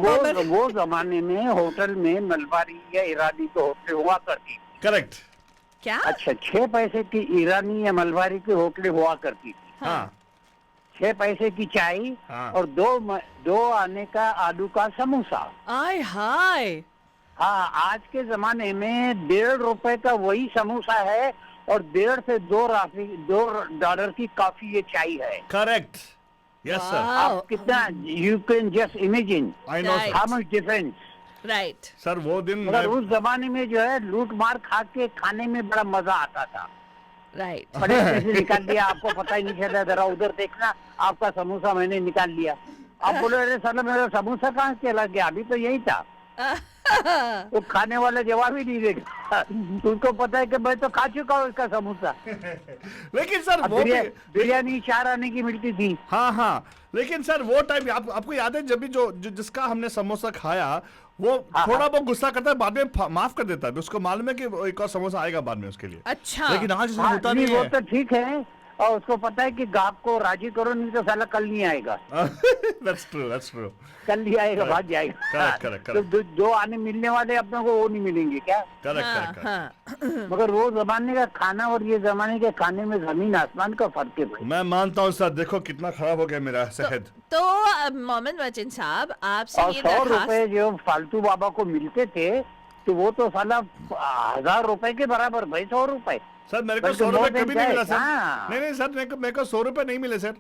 वो जमाने में होटल में मलबारी या ईरानी की होटलें हुआ करती थी। करेक्ट। क्या? अच्छा, 6 पैसे की ईरानी या मलबारी की होटलें हुआ करती थी। हाँ 6 पैसे की चाय हाँ। और 2 आने का आलू का समोसा। आय हाय। हाँ, आज के जमाने में $1.5 का वही समोसा है और $1.5 से $2 की कॉफी ये चाय है। करेक्ट। Yes sir. Wow. आप कितना, you can just imagine I know Right. How much difference. Right. Sir. वो दिन मगर मैं- उस जमाने में जो है लूट मार खा के खाने में बड़ा मजा आता था। राइट। बड़े से निकाल दिया, आपको पता ही नहीं चला, जरा उधर देखना, आपका समोसा मैंने निकाल लिया। आप बोले अरे साला मेरा समोसा कहाँ चला गया, अभी तो यही था। वो खाने वाला जवाब ही नहीं देगा। तुमको पता है कि मैं तो खा चुका हूँ इसका समोसा। लेकिन सर अब वो भी बिरयानी 4 आने की मिलती थी। हाँ हाँ, लेकिन सर वो टाइम आपको याद है जब भी जिसका हमने समोसा खाया वो थोड़ा बहुत गुस्सा करता है, बाद में माफ कर देता है, उसको मालूम है कि एक और समोसा आएगा बाद में उसके लिए। अच्छा। लेकिन आज ऐसा हाँ, होता नहीं, नहीं वो है। तो ठीक है, और उसको पता है कि गाहक को राजी करो, नहीं तो साला कल नहीं आएगा। That's true, that's true. कल नहीं आएगा, भाग जाएगा। Correct. तो 2 आने मिलने वाले अपने को वो नहीं मिलेंगे क्या? Correct. हाँ। मगर वो जमाने का खाना और ये जमाने के खाने में जमीन आसमान का फर्क है भाई। मैं मानता हूँ सर, देखो कितना खराब हो गया मेरा सेहत। तो मोहम्मद वचन साहब, आपसे और ये 100 दरखास्त। रुपए जो फालतू बाबा को मिलते थे तो वो तो साला 1000 रुपए के बराबर भाई। 100 रुपए सर मेरे को बल्कि 100 रुपए more कभी than नहीं मिला that, सर। हाँ। नहीं सर, मेरे को 100 रुपए नहीं मिले सर।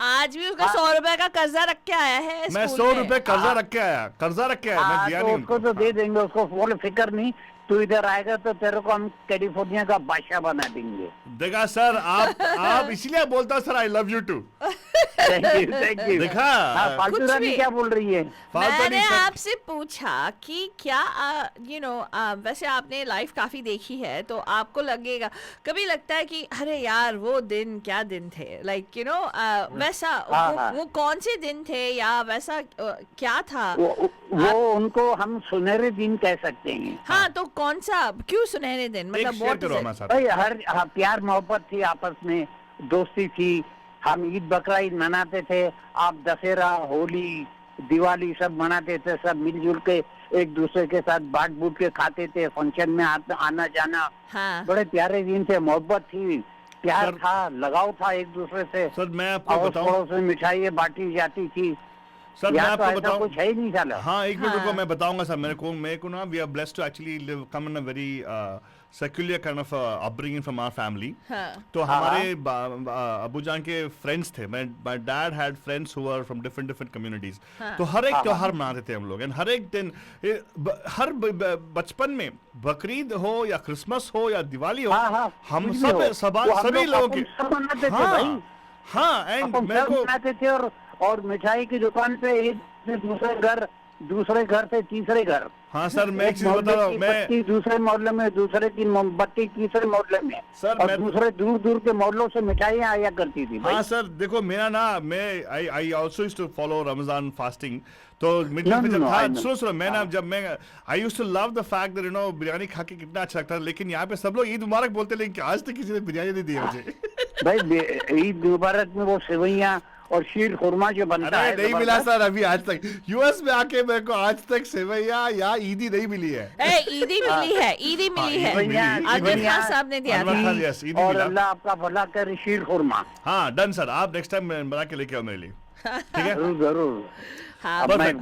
आज भी उसका 100 रुपए का कर्जा रख के आया है मैं स्कूल 100 में। रुपए कर्जा रख के आया, मैं दिया तो नहीं उसको तो दे देंगे, उसको बोले फिक्र नहीं, तू इधर आएगा तो तेरे को हम कैलिफोर्निया का बादशाह बना देंगे। देखा सर, आप इसीलिए बोलता हूँ sir I love you too. Thank you. देखा? फालतू कुछ रानी भी। क्या बोल रही है? फालतू मैंने नहीं सर। आपसे पूछा कि क्या वैसे आपने लाइफ काफी देखी है, तो आपको लगेगा, कभी लगता है कि अरे यार वो दिन क्या दिन थे, लाइक वैसा वो कौन से दिन थे, या वैसा क्या था? वो उनको हम सुनहरे दिन कह सकते हैं। हाँ, तो कौन सा, क्यों सुनहरे दिन, एक मतलब शेयर what is करो it? हमारे साथ। भाई प्यार मोहब्बत थी आपस में, दोस्ती थी, हम ईद बकरा ईद मनाते थे, आप दशहरा होली दिवाली सब मनाते थे, सब मिलजुल के एक दूसरे के साथ बांट बूट के खाते थे, फंक्शन में आना जाना, हाँ। बड़े प्यारे दिन थे, मोहब्बत थी, प्यार सर- था, लगाव था एक दूसरे से। सर मैं आपको अड़ोस बताऊं, पड़ोस में मिठाइयाँ बांटी जाती थी। सर मैं यहाँ तो आपको ऐसा बताऊं, कुछ है ही नहीं साला। हाँ एक मिनट हाँ। रुको, मैं बताऊंगा सर। मेरे को ना we are blessed to actually live come in a very secular kind of upbringing from our family. हाँ। तो हमारे अबू जान के फ्रेंड्स थे, my dad had friends who were from different communities. तो हर एक त्योहार मनाते थे हम लोग, एंड हर एक दिन बचपन में बकरीद हो या क्रिसमस हो या दिवाली हो, हम कुछ भी हो। सभी लोगों के सब मनाते थे भाई। हाँ एंड अपन मेरे सब को मनाते थे, और मिठाई की दुकान पे एक से दूसरे घर से तीसरे घर। हाँ सर, मैं एक एक चीज बता रहा हूँ, मोहल्ले की मैं बत्ती दूसरे मोहल्ले में, दूसरे की मोमबत्ती तीसरे मोहल्ले में, सर, और मैं- दूसरे दूर दूर के मोहल्लों से मिठाइयाँ आया करती थी भाई। हाँ सर देखो, मेरा ना मैं I also used to follow Ramzan fasting. तो मिडिल No, में जब no, था, I know. सुनो मैं ना, जब मैं I used to love the fact that biryani खा के कितना अच्छा लगता है, लेकिन यहाँ पे सब लोग ईद मुबारक बोलते हैं, लेकिन आज तक किसी ने बिरयानी नहीं दी मुझे। भाई ईद मुबारक में वो सेवैयाँ और शीर खुरमा जो बनता है, अरे नहीं मिला जबरदस्त। सर अभी आज तक। यूएस में आके मेरे को आज तक सेवैया या ईदी नहीं मिली है। ईदी मिली है, ईदी मिली है। ईदी मिली, अनवर ईदी खान मिली। साहब ने दिया अनवर था। खान, yes, ईदी और मिला। अल्लाह आपका भला करे, शीर खुरमा। हाँ डन सर, आप नेक्स्ट टाइम बना के लेके आओ मेरे लिए, ठीक है? जरूर जरूर। हाँ, अब मैं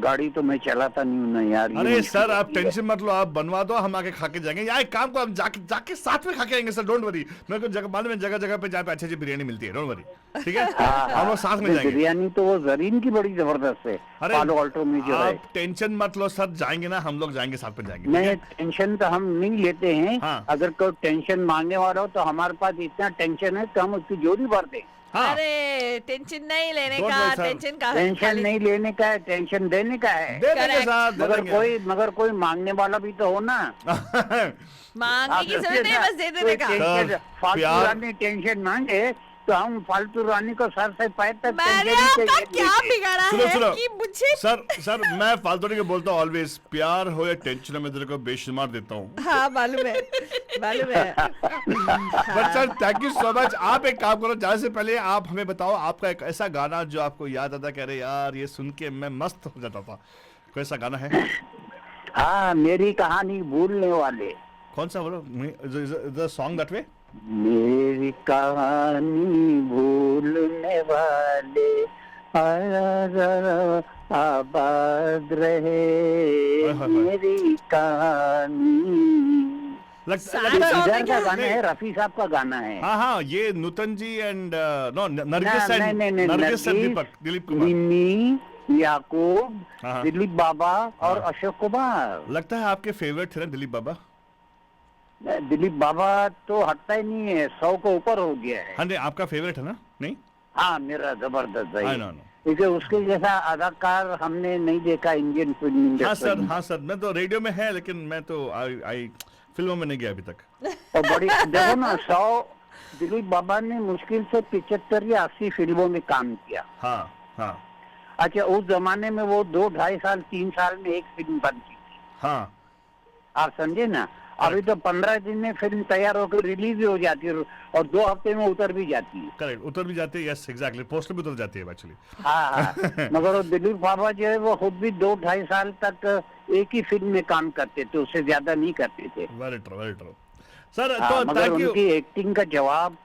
गाड़ी तो मैं चलाता नहीं हूँ ना यार। ये अरे मुश्किल सर आप होती है। टेंशन मत लो, आप बनवा दो, हम आके खा के जाएंगे। या एक काम को हम जाके साथ में खा के आएंगे सर, डोंट वरी। मेरे को जगह मालूम है, जगह पे जहाँ पे अच्छी बिरयानी मिलती है, डोंट वरी, ठीक है? हम लोग साथ में जाएंगे। बिरयानी तो वो जरीन की बड़ी जबरदस्त है, पालो अल्टो में जो है। आप टेंशन मत लो सर, जाएंगे ना हम लोग, जाएंगे साथ में जाएंगे, ठीक नहीं, है? टेंशन तो हम नहीं लेते हैं। हाँ। अगर कोई टेंशन मांगने वाला हो तो हमारे पास इतना टेंशन है कि हम उसकी जोड़ी भर दें। हाँ अरे टेंशन नहीं लेने Don't का, worry, sir. टेंशन का टेंशन नहीं लेने का है, टेंशन देने का है। दे देंगे Correct. सर, दे देंगे। मगर कोई मांगने वाला भी तो हो ना। मांगने की जरूरत नहीं, बस दे देने का। सर, फालतू प्यार- आदमी टेंशन मांगे तो हम फालतू रानी को सर से पैर तक मैंने आपका क्या बिगाड़ा सुनो, है सुनो। कि मुझे सर मैं फालतू नहीं बोलता हूँ ऑलवेज, प्यार हो या टेंशन हो मैं तेरे को बेशुमार देता हूँ। हाँ मालूम है but sir thank you so much. आप एक काम करो, जाने से पहले आप हमें बताओ आपका एक ऐसा गाना जो आपको याद आता, कह रहे यार ये सुन के मैं मस्त हो जाता था, कोई ऐसा गाना है? हाँ, मेरी कहानी भूलने वाले। कौन सा बोलो, द सॉन्ग दैट वे? मेरी कहानी भूलने वाले आबाद रहे, मेरी कहानी। लगता इधर का गाना है, रफी साहब का गाना है। हाँ ये Nutan ji and no Nargis Nargis, and Dilip Kumar, Rimi, Yakub, हाँ। दिलीप बाबा और अशोक कुमार। लगता है आपके फेवरेट थे ना दिलीप बाबा? दिलीप बाबा तो हटता ही नहीं है, 100 को ऊपर हो गया है। हाँ नहीं, आपका फेवरेट है ना? नहीं हाँ, मेरा जबरदस्त I है, know. क्योंकि उसके जैसा अदाकार हमने नहीं देखा इंडियन फिल्म इंडस्ट्री में। हाँ सर मैं तो रेडियो में है, लेकिन मैं तो आई फिल्मों में नहीं गया अभी तक। और बड़ी देखो ना, 100 दिलीप बाबा ने मुश्किल से 75 या 80 फिल्मों में काम किया। हाँ अच्छा, उस जमाने में वो 2, 2.5 साल 3 साल में एक फिल्म बनती थी। हाँ आप समझे ना? अभी तो 15 दिन में फिल्म तैयार होकर रिलीज भी हो जाती है और 2 हफ्ते में उतर भी जाती है। करेक्ट, उतर भी जाती है, यस एग्जैक्टली, पोस्टर भी उतर जाती है एक्चुअली। हाँ मगर वो दिलीप बाबा जो है वो खुद भी 2, 2.5 साल तक एक ही फिल्म में काम करते थे, उससे ज्यादा नहीं करते थे। Very true sir. हाँ, तो मगर थैंक यू। उनकी एक्टिंग का जवाब,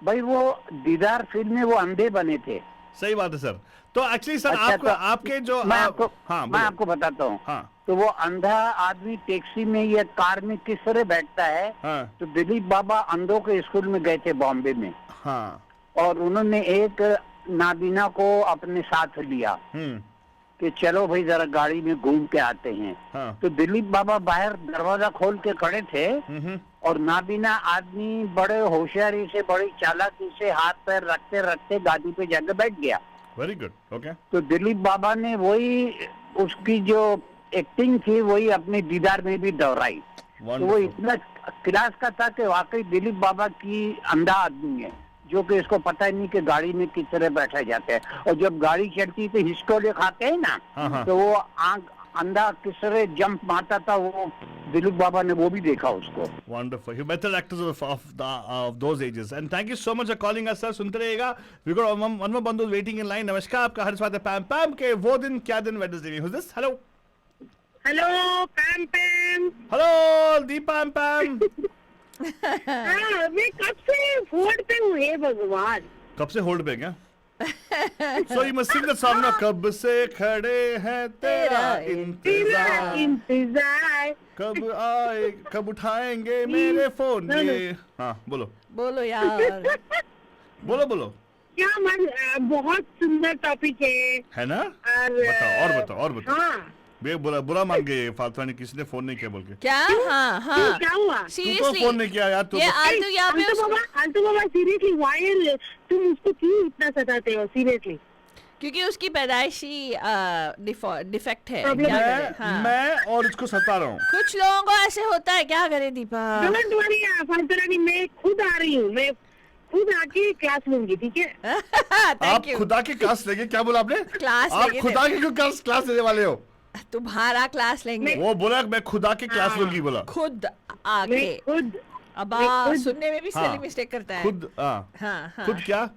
भाई वो दीदार फिल्म में वो अंधे बने थे। सही बात है सर। तो एक्चुअली सर अच्छा, आपको तो आपके जो मैं आपको बताता हूँ। हाँ तो वो अंधा आदमी टैक्सी में या कार में किस तरह बैठता है। हाँ तो दिलीप बाबा अंधों के स्कूल में गए थे बॉम्बे में, हाँ और उन्होंने एक नाबीना को अपने साथ लिया कि चलो भाई जरा गाड़ी में घूम के आते हैं। हाँ तो दिलीप बाबा बाहर दरवाजा खोल के खड़े थे और नाबीना आदमी बड़े होशियारी से, बड़ी चालाकी से हाथ पैर रखते रखते गाड़ी पे जाके बैठ गया। Very good, okay. तो दिलीप बाबा ने वही उसकी जो एक्टिंग थी वही अपने दीदार में भी दोहराई। तो वो इतना क्लास का था कि वाकई दिलीप बाबा की अंधा आदमी है, जो कि इसको पता ही नहीं कि गाड़ी में किस तरह बैठा जाता है। और जब गाड़ी चलती तो हिस्टोले खाते हैं ना, हाँ। तो वो आंख अंधा किस तरह जंप मारता था, वो दिलीप बाबा ने वो भी देखा उसको। Wonderful. You better actors of those ages. And thank you so much for calling us, sir. सुनते रहिएगा. We got one more बंदू waiting in line. नमस्कार, आपका हर स्वागत है पैम पैम के वो दिन क्या दिन वेडनेसडे में. Who's this? Hello. Hello पैम पैम। Hello, दी पैम पैम. हाँ, मैं कब से होल्ड पे हूँ, हे भगवान। कब से होल्ड पे क्या? So you must sing the song now. कब से खड़े हैं तेरा इंतजार, कब आए, कब उठाएंगे मेरे फोन ये. हाँ बोलो यार बोलो. क्या मन, बहुत सुंदर टॉपिक है ना? और बताओ. हाँ, बुरा मान गए फालतू ने, किसी ने फोन नहीं किया बोल के. क्या? हाँ क्या हुआ? तू तो फोन नहीं किया यार. तू ये आलतू यहाँ पे आलतू बाबा सीरियसली वायर तुम उसको क्यों इतना सताते हो सीरियसली? क्योंकि उसकी पैदाइशी डिफेक्ट है। क्या करें? हाँ। मैं और उसको सता रहा हूँ. कुछ लोगों को ऐसे होता है, क्या करे दीपा? डोंट वरी फालतू रानी, मैं खुद आ रही हूँ, मैं खुद आके क्लास लूंगी, ठीक है? आप खुदा की क्लास लेंगे? क्या बोला आपने? क्लास आप खुदा की क्यों क्लास लेने वाले हो? तुम्हारा क्लास लेंगे। वो बोला मैं खुदा की क्लास लूंगी बोला. खुद आके खुद अब सुनने में भी स्पेलिंग मिस्टेक करता है. खुद हाँ. खुद क्या?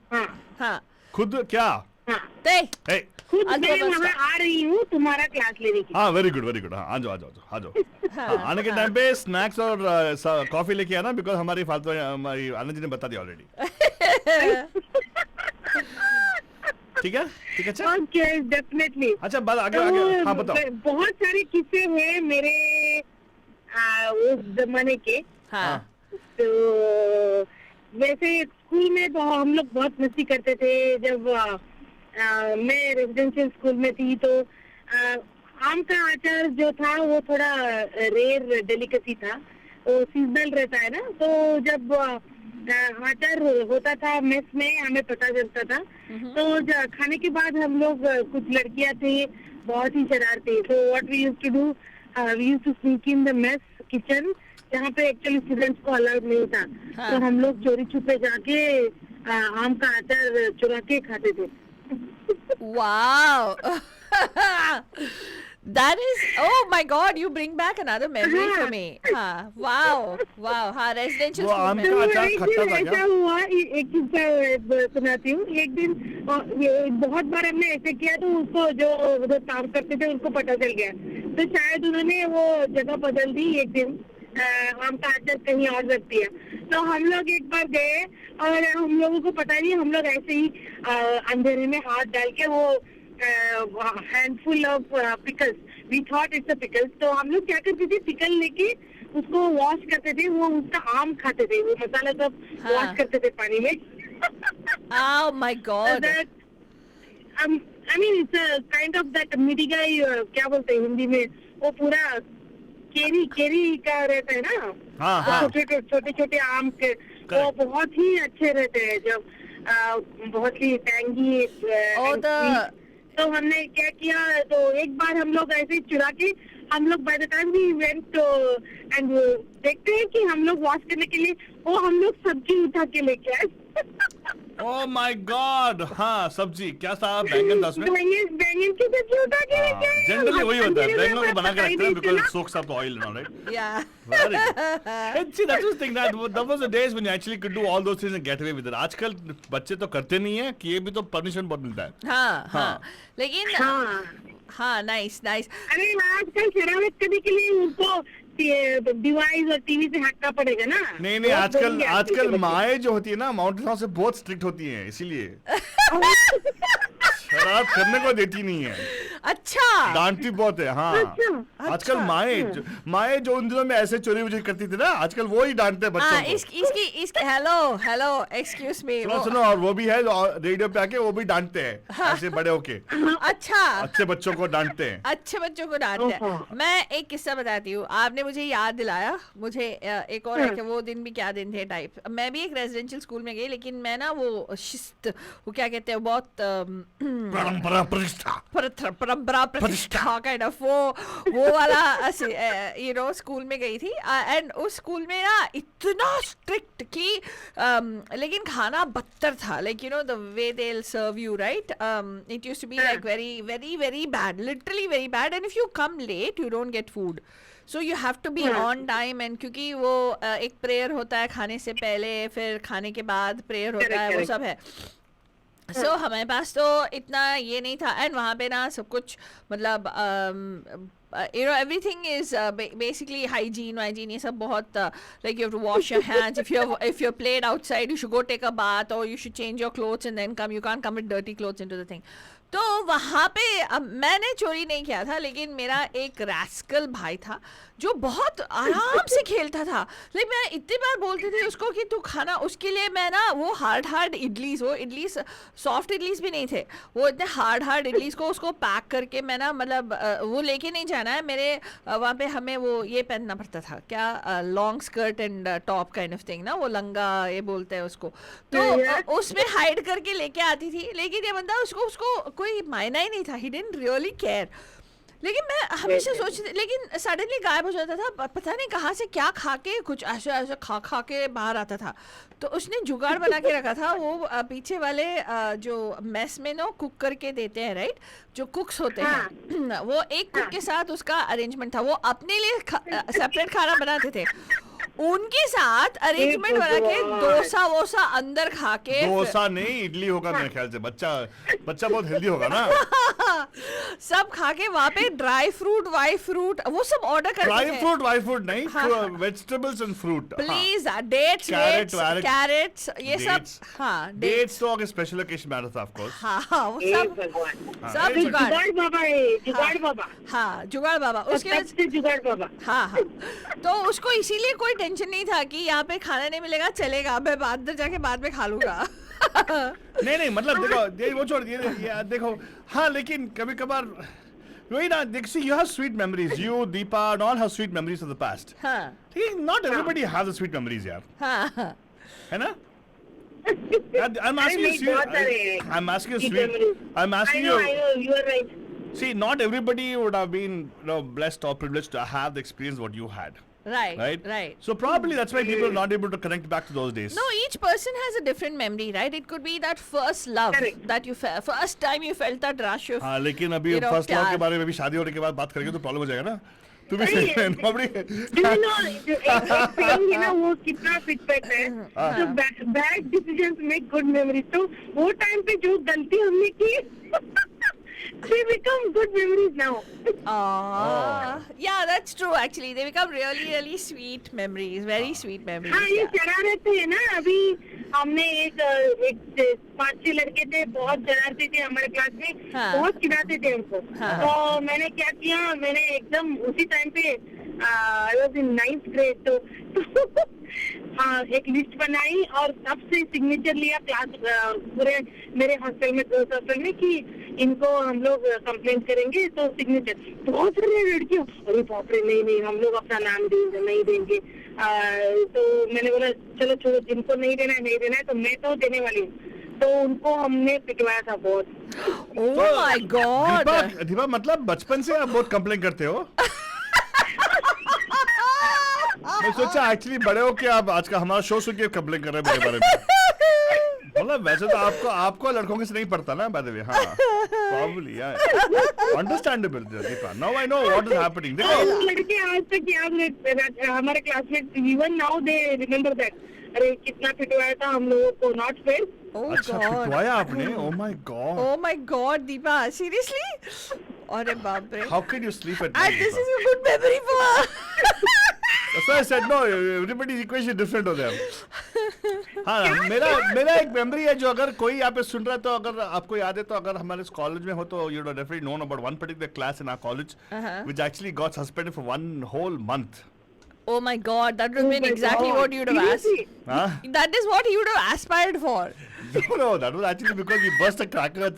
हाँ. खुद क्या? खुद मैं वहाँ आ रही हूँ तुम्हारा क्लास लेने की. हाँ वेरी गुड. हाँ आ जाओ. हाँ, आने के टाइम पे स्नैक्स और कॉफी लेके आना, बिकॉज हमारी आनंद जी ने बता दिया ऑलरेडी. ठीक है. Okay, definitely. अच्छा बात आगे. हाँ बताओ. बहुत सारे किस्से हैं मेरे उस जमाने के. हाँ. तो वैसे स्कूल में तो हम लोग बहुत मस्ती करते थे. जब मैं रेजिडेंशियल स्कूल में थी तो आम का अचार जो था वो थोड़ा रेयर डेलिकेसी था, वो सीजनल रहता है ना. तो जब अचार होता था मेस में, हमें पता चलता था. तो खाने के बाद हम लोग, कुछ लड़कियां थी बहुत ही शरारती, तो what we used to do, we used to sneak in the mess kitchen, जहाँ पे एक्चुअली स्टूडेंट्स को अलाउड नहीं था. तो हम लोग चोरी छुपे जाके आम का अचार चुरा के खाते थे। Wow. That is, oh my God, you bring back another memory for me. हाँ, wow, wow, हाँ, residential वो school आम में. का अचार एक खट्टा दिन था ऐसा क्या? हुआ, एक किस्सा सुनाती हूँ। एक दिन ये बहुत बार हमने ऐसे किया तो उसको जो उधर काम करते थे उनको पता चल गया, तो शायद उन्होंने वो जगह बदल दी। एक दिन आम का अचार कहीं और रख दिया, तो हम लोग एक बार गए और हम लोगों को पता नहीं, हम लोग ऐसे ही अंधेरे में हाथ डाल के वो handful of pickles, we thought it's a pickles, तो हम लोग क्या करते थे, पिकल लेके उसको वॉश करते थे, वो उसका आम खाते थे, वो मसाला सब हाँ. वॉश करते थे पानी में। Oh my God. I mean it's a kind of that मिर्गाई, क्या बोलते हैं हिंदी में, वो पूरा केरी का रहता है ना, हाँ, हाँ. छोटे छोटे आम के, वो बहुत ही अच्छे रहते हैं, जब बहुत ही टैंगी। तो हमने क्या किया, तो एक बार हम लोग ऐसे ही चुरा के, हम लोग by the time we went and देखते हैं कि हम लोग वॉश करने के लिए वो हम लोग सब्जी उठा के लेके आए। Oh my God, हाँ, सब्जी क्या था? बैंगन था उसमें? बैंगन की सब्जी उठा के लेके आए। जनरली वही होता है, बैंगन को बना के रखते हैं because चला। it soaks up the oil and all, right? Yeah. Very good. And see, that was the thing, that was the days when you actually could do all those things and get away with it. आजकल बच्चे तो करते नहीं है कि ये भी तो परमिशन बहुत मिलता है. हाँ, हाँ. हाँ. लेकिन हाँ, हाँ, nice, nice. अरे आजकल शरारत करने के लिए उनको डिवाइस और टीवी से हटना पड़ेगा ना। नहीं बहुत आजकल बोलेंगे आजकल बच्चे। माएँ जो होती है ना माउंटेन हाउस से बहुत स्ट्रिक्ट होती हैं, इसीलिए शरारत करने को देती नहीं है, अच्छा. डांटती बहुत है। हाँ, अच्छा, आजकल माएँ जो उन दिनों में ऐसे चोरी वोरी करती थी ना, आजकल वो ही डांटते हैं हाँ, बच्चों को। इसकी हेलो एक्सक्यूज मी. सुनो और वो भी है रेडियो पे आके वो भी डांटते हैं ऐसे बड़े होके, अच्छा, अच्छे बच्चों को डांटते हैं। अच्छे बच्चों को डांटते हैं. मैं एक किस्सा बताती हूँ, आपने मुझे याद दिलाया, मुझे एक और है कि वो दिन भी क्या दिन थे टाइप. मैं भी एक रेजिडेंशियल स्कूल में गई, लेकिन मैं ना वो शिस्त, वो क्या कहते हैं, बहुत परंपरा परंपरा प्रतिष्ठा काइंड ऑफ वो वाला स्कूल में गई थी. एंड उस स्कूल में ना इतना स्ट्रिक्ट कि लेकिन खाना बदतर था. Like the way they will serve you, right, it used to be like very very very bad, literally very bad. And if you come late you don't get food, so you have to be on time. And क्योंकि वो एक prayer होता है खाने से पहले, फिर खाने के बाद प्रेयर होता है, वो सब है. सो हमारे पास तो इतना ये नहीं था. एंड वहाँ पे ना सब कुछ मतलब everything is basically hygiene ये सब बहुत like you have to wash your hands. if you're played outside, you should go take a bath or you should change your clothes and then come. You can't come with dirty clothes into the thing. तो वहाँ पे मैंने चोरी नहीं किया था, लेकिन मेरा एक रैस्कल भाई था जो बहुत आराम से खेलता था. लेकिन मैं इतनी बार बोलती थी उसको कि तू खाना, उसके लिए मैं ना वो हार्ड इडलीज, वो इडलीज सॉफ्ट इडलीज भी नहीं थे, वो इतने हार्ड इडलीज को उसको पैक करके मैं ना मतलब वो लेके नहीं जाना है मेरे वहाँ पे. हमें वो ये पहनना पड़ता था, क्या, long skirt and top kind of thing ना, वो लंगा ये बोलते हैं उसको. तो उसमें हाइड करके लेके आती थी. लेकिन ये बंदा उसको कोई मायना ही नहीं था, ही डिडंट रियली केयर. लेकिन मैं हमेशा सोचती थी, लेकिन सडनली गायब हो जाता था, पता नहीं कहाँ से क्या खा के, कुछ ऐसा खा के बाहर आता था. तो उसने जुगाड़ बना के रखा था, वो पीछे वाले जो मेस में ना कुक करके देते हैं, राइट, जो कुक्स होते हैं, वो एक कुक के साथ उसका अरेंजमेंट था. वो अपने लिए सेपरेट खाना बनाते थे, उनके साथ अरेंजमेंट बना के डोसा वोसा अंदर खा के. डोसा नहीं, इडली होगा मेरे ख्याल से. बच्चा बहुत हेल्दी होगा ना. सब खा के वहाँ पे ड्राई फ्रूट वाई फ्रूट वो सब ऑर्डर करते थे. ड्राई फ्रूट नहीं, vegetables and fruit please. Dates carrots ये सब. हाँ, डेट्स तो अगर स्पेशल ओकेजन में आता था ऑफ कोर्स. हाँ, वो सब जुगाड़ बाबा है, जुगाड़ बाबा. हाँ, जुगाड़ बाबा. उसके बाद जुगाड़ बाबा. हाँ, तो उसको इसीलिए कोई टेंशन नहीं था कि यहाँ पे खाना नहीं मिलेगा, चलेगा, मैं बाद में खा लूंगा. नहीं मतलब देखो वो छोड़ दिए देखो. हाँ, लेकिन कभी कभार वही ना, see, you have sweet memories. You, Deepa, and all have sweet memories of the past. हाँ, not everybody has the sweet memories, यार. हाँ, है ना? I'm asking you. I'm asking you sweet. I'm asking you. I know, you are right. See, not everybody would have been blessed or privileged to have the experience what you had. Right. So probably that's why people are not able to connect back to those days. No, each person has a different memory, right? It could be that first love Correct. that you felt, first time you felt that rush of. हाँ, लेकिन अभी You know, first love के प्यार. बारे में भी शादी होने के बाद बात करेंगे तो प्रॉब्लम हो जाएगा ना. तू भी नहीं, नॉर्मली Do you know, एक saying है ना, वो कितना फिट बैठ है. So bad decisions make good memories. तो वो टाइम पे जो गलती हमने की they become good memories now. Yeah, that's true. Actually, they become really sweet memories. Very sweet memories. हाँ, ये Yeah. शरारत है ना. अभी हमने एक 5-6 लड़के थे, बहुत शरारती थे हमारे क्लास में. हाँ. बहुत चिढ़ाते थे हमको. हाँ. तो मैंने क्या किया, मैंने एकदम उसी टाइम पे I was in 9th grade, तो हाँ, एक लिस्ट बनाई और सबसे सिग्नेचर लिया क्लास पूरे मेरे हॉस्टल में, गर्ल्स हॉस्टल में, कि इनको हम लोग कंप्लेंट करेंगे तो सिग्नेचर. बहुत सारी लड़कियों, अरे बाप रे, नहीं हम लोग अपना नाम नहीं देंगे. तो मैंने बोला चलो छोड़ो, जिनको नहीं देना है तो मैं तो देने वाली हूँ. तो उनको हमने पिटवाया था बहुत. Oh my God. दीपा मतलब बचपन से आप बहुत कंप्लेन करते हो. मैं सोचा एक्चुअली बड़े हो के आप आज का हमारा शो सुन के कंप्लेन कर रहे हैं मेरे बारे में. मतलब वैसे तो आपको लड़कों के से नहीं पड़ता ना, बाय द वे. हाँ, probably understandable. Deepa, now I know what is happening. देखो लड़के आज तक याद, हमारे classmate even now they remember that. अरे कितना पिटवाया था हम लोगों को. Not fair. Oh अच्छा God. पिटवाया आपने. Oh my God. Oh my God, Deepa. Seriously? अरे बाप रे. How can you sleep at And night? this Deepa? is a good memory for her. That's why I said no. Everybody's equation different हो them. हाँ, मेरा एक memory है जो अगर कोई यहाँ पे सुन रहा है तो अगर आपको याद है तो अगर हमारे कॉलेज में हो तो you would have definitely known about one particular class in our college which actually got suspended for 1 whole month. Oh my God, that would have been my exactly God. what you would have asked. Seriously? Huh? That is what you would have aspired for. No, that was actually because we burst a cracker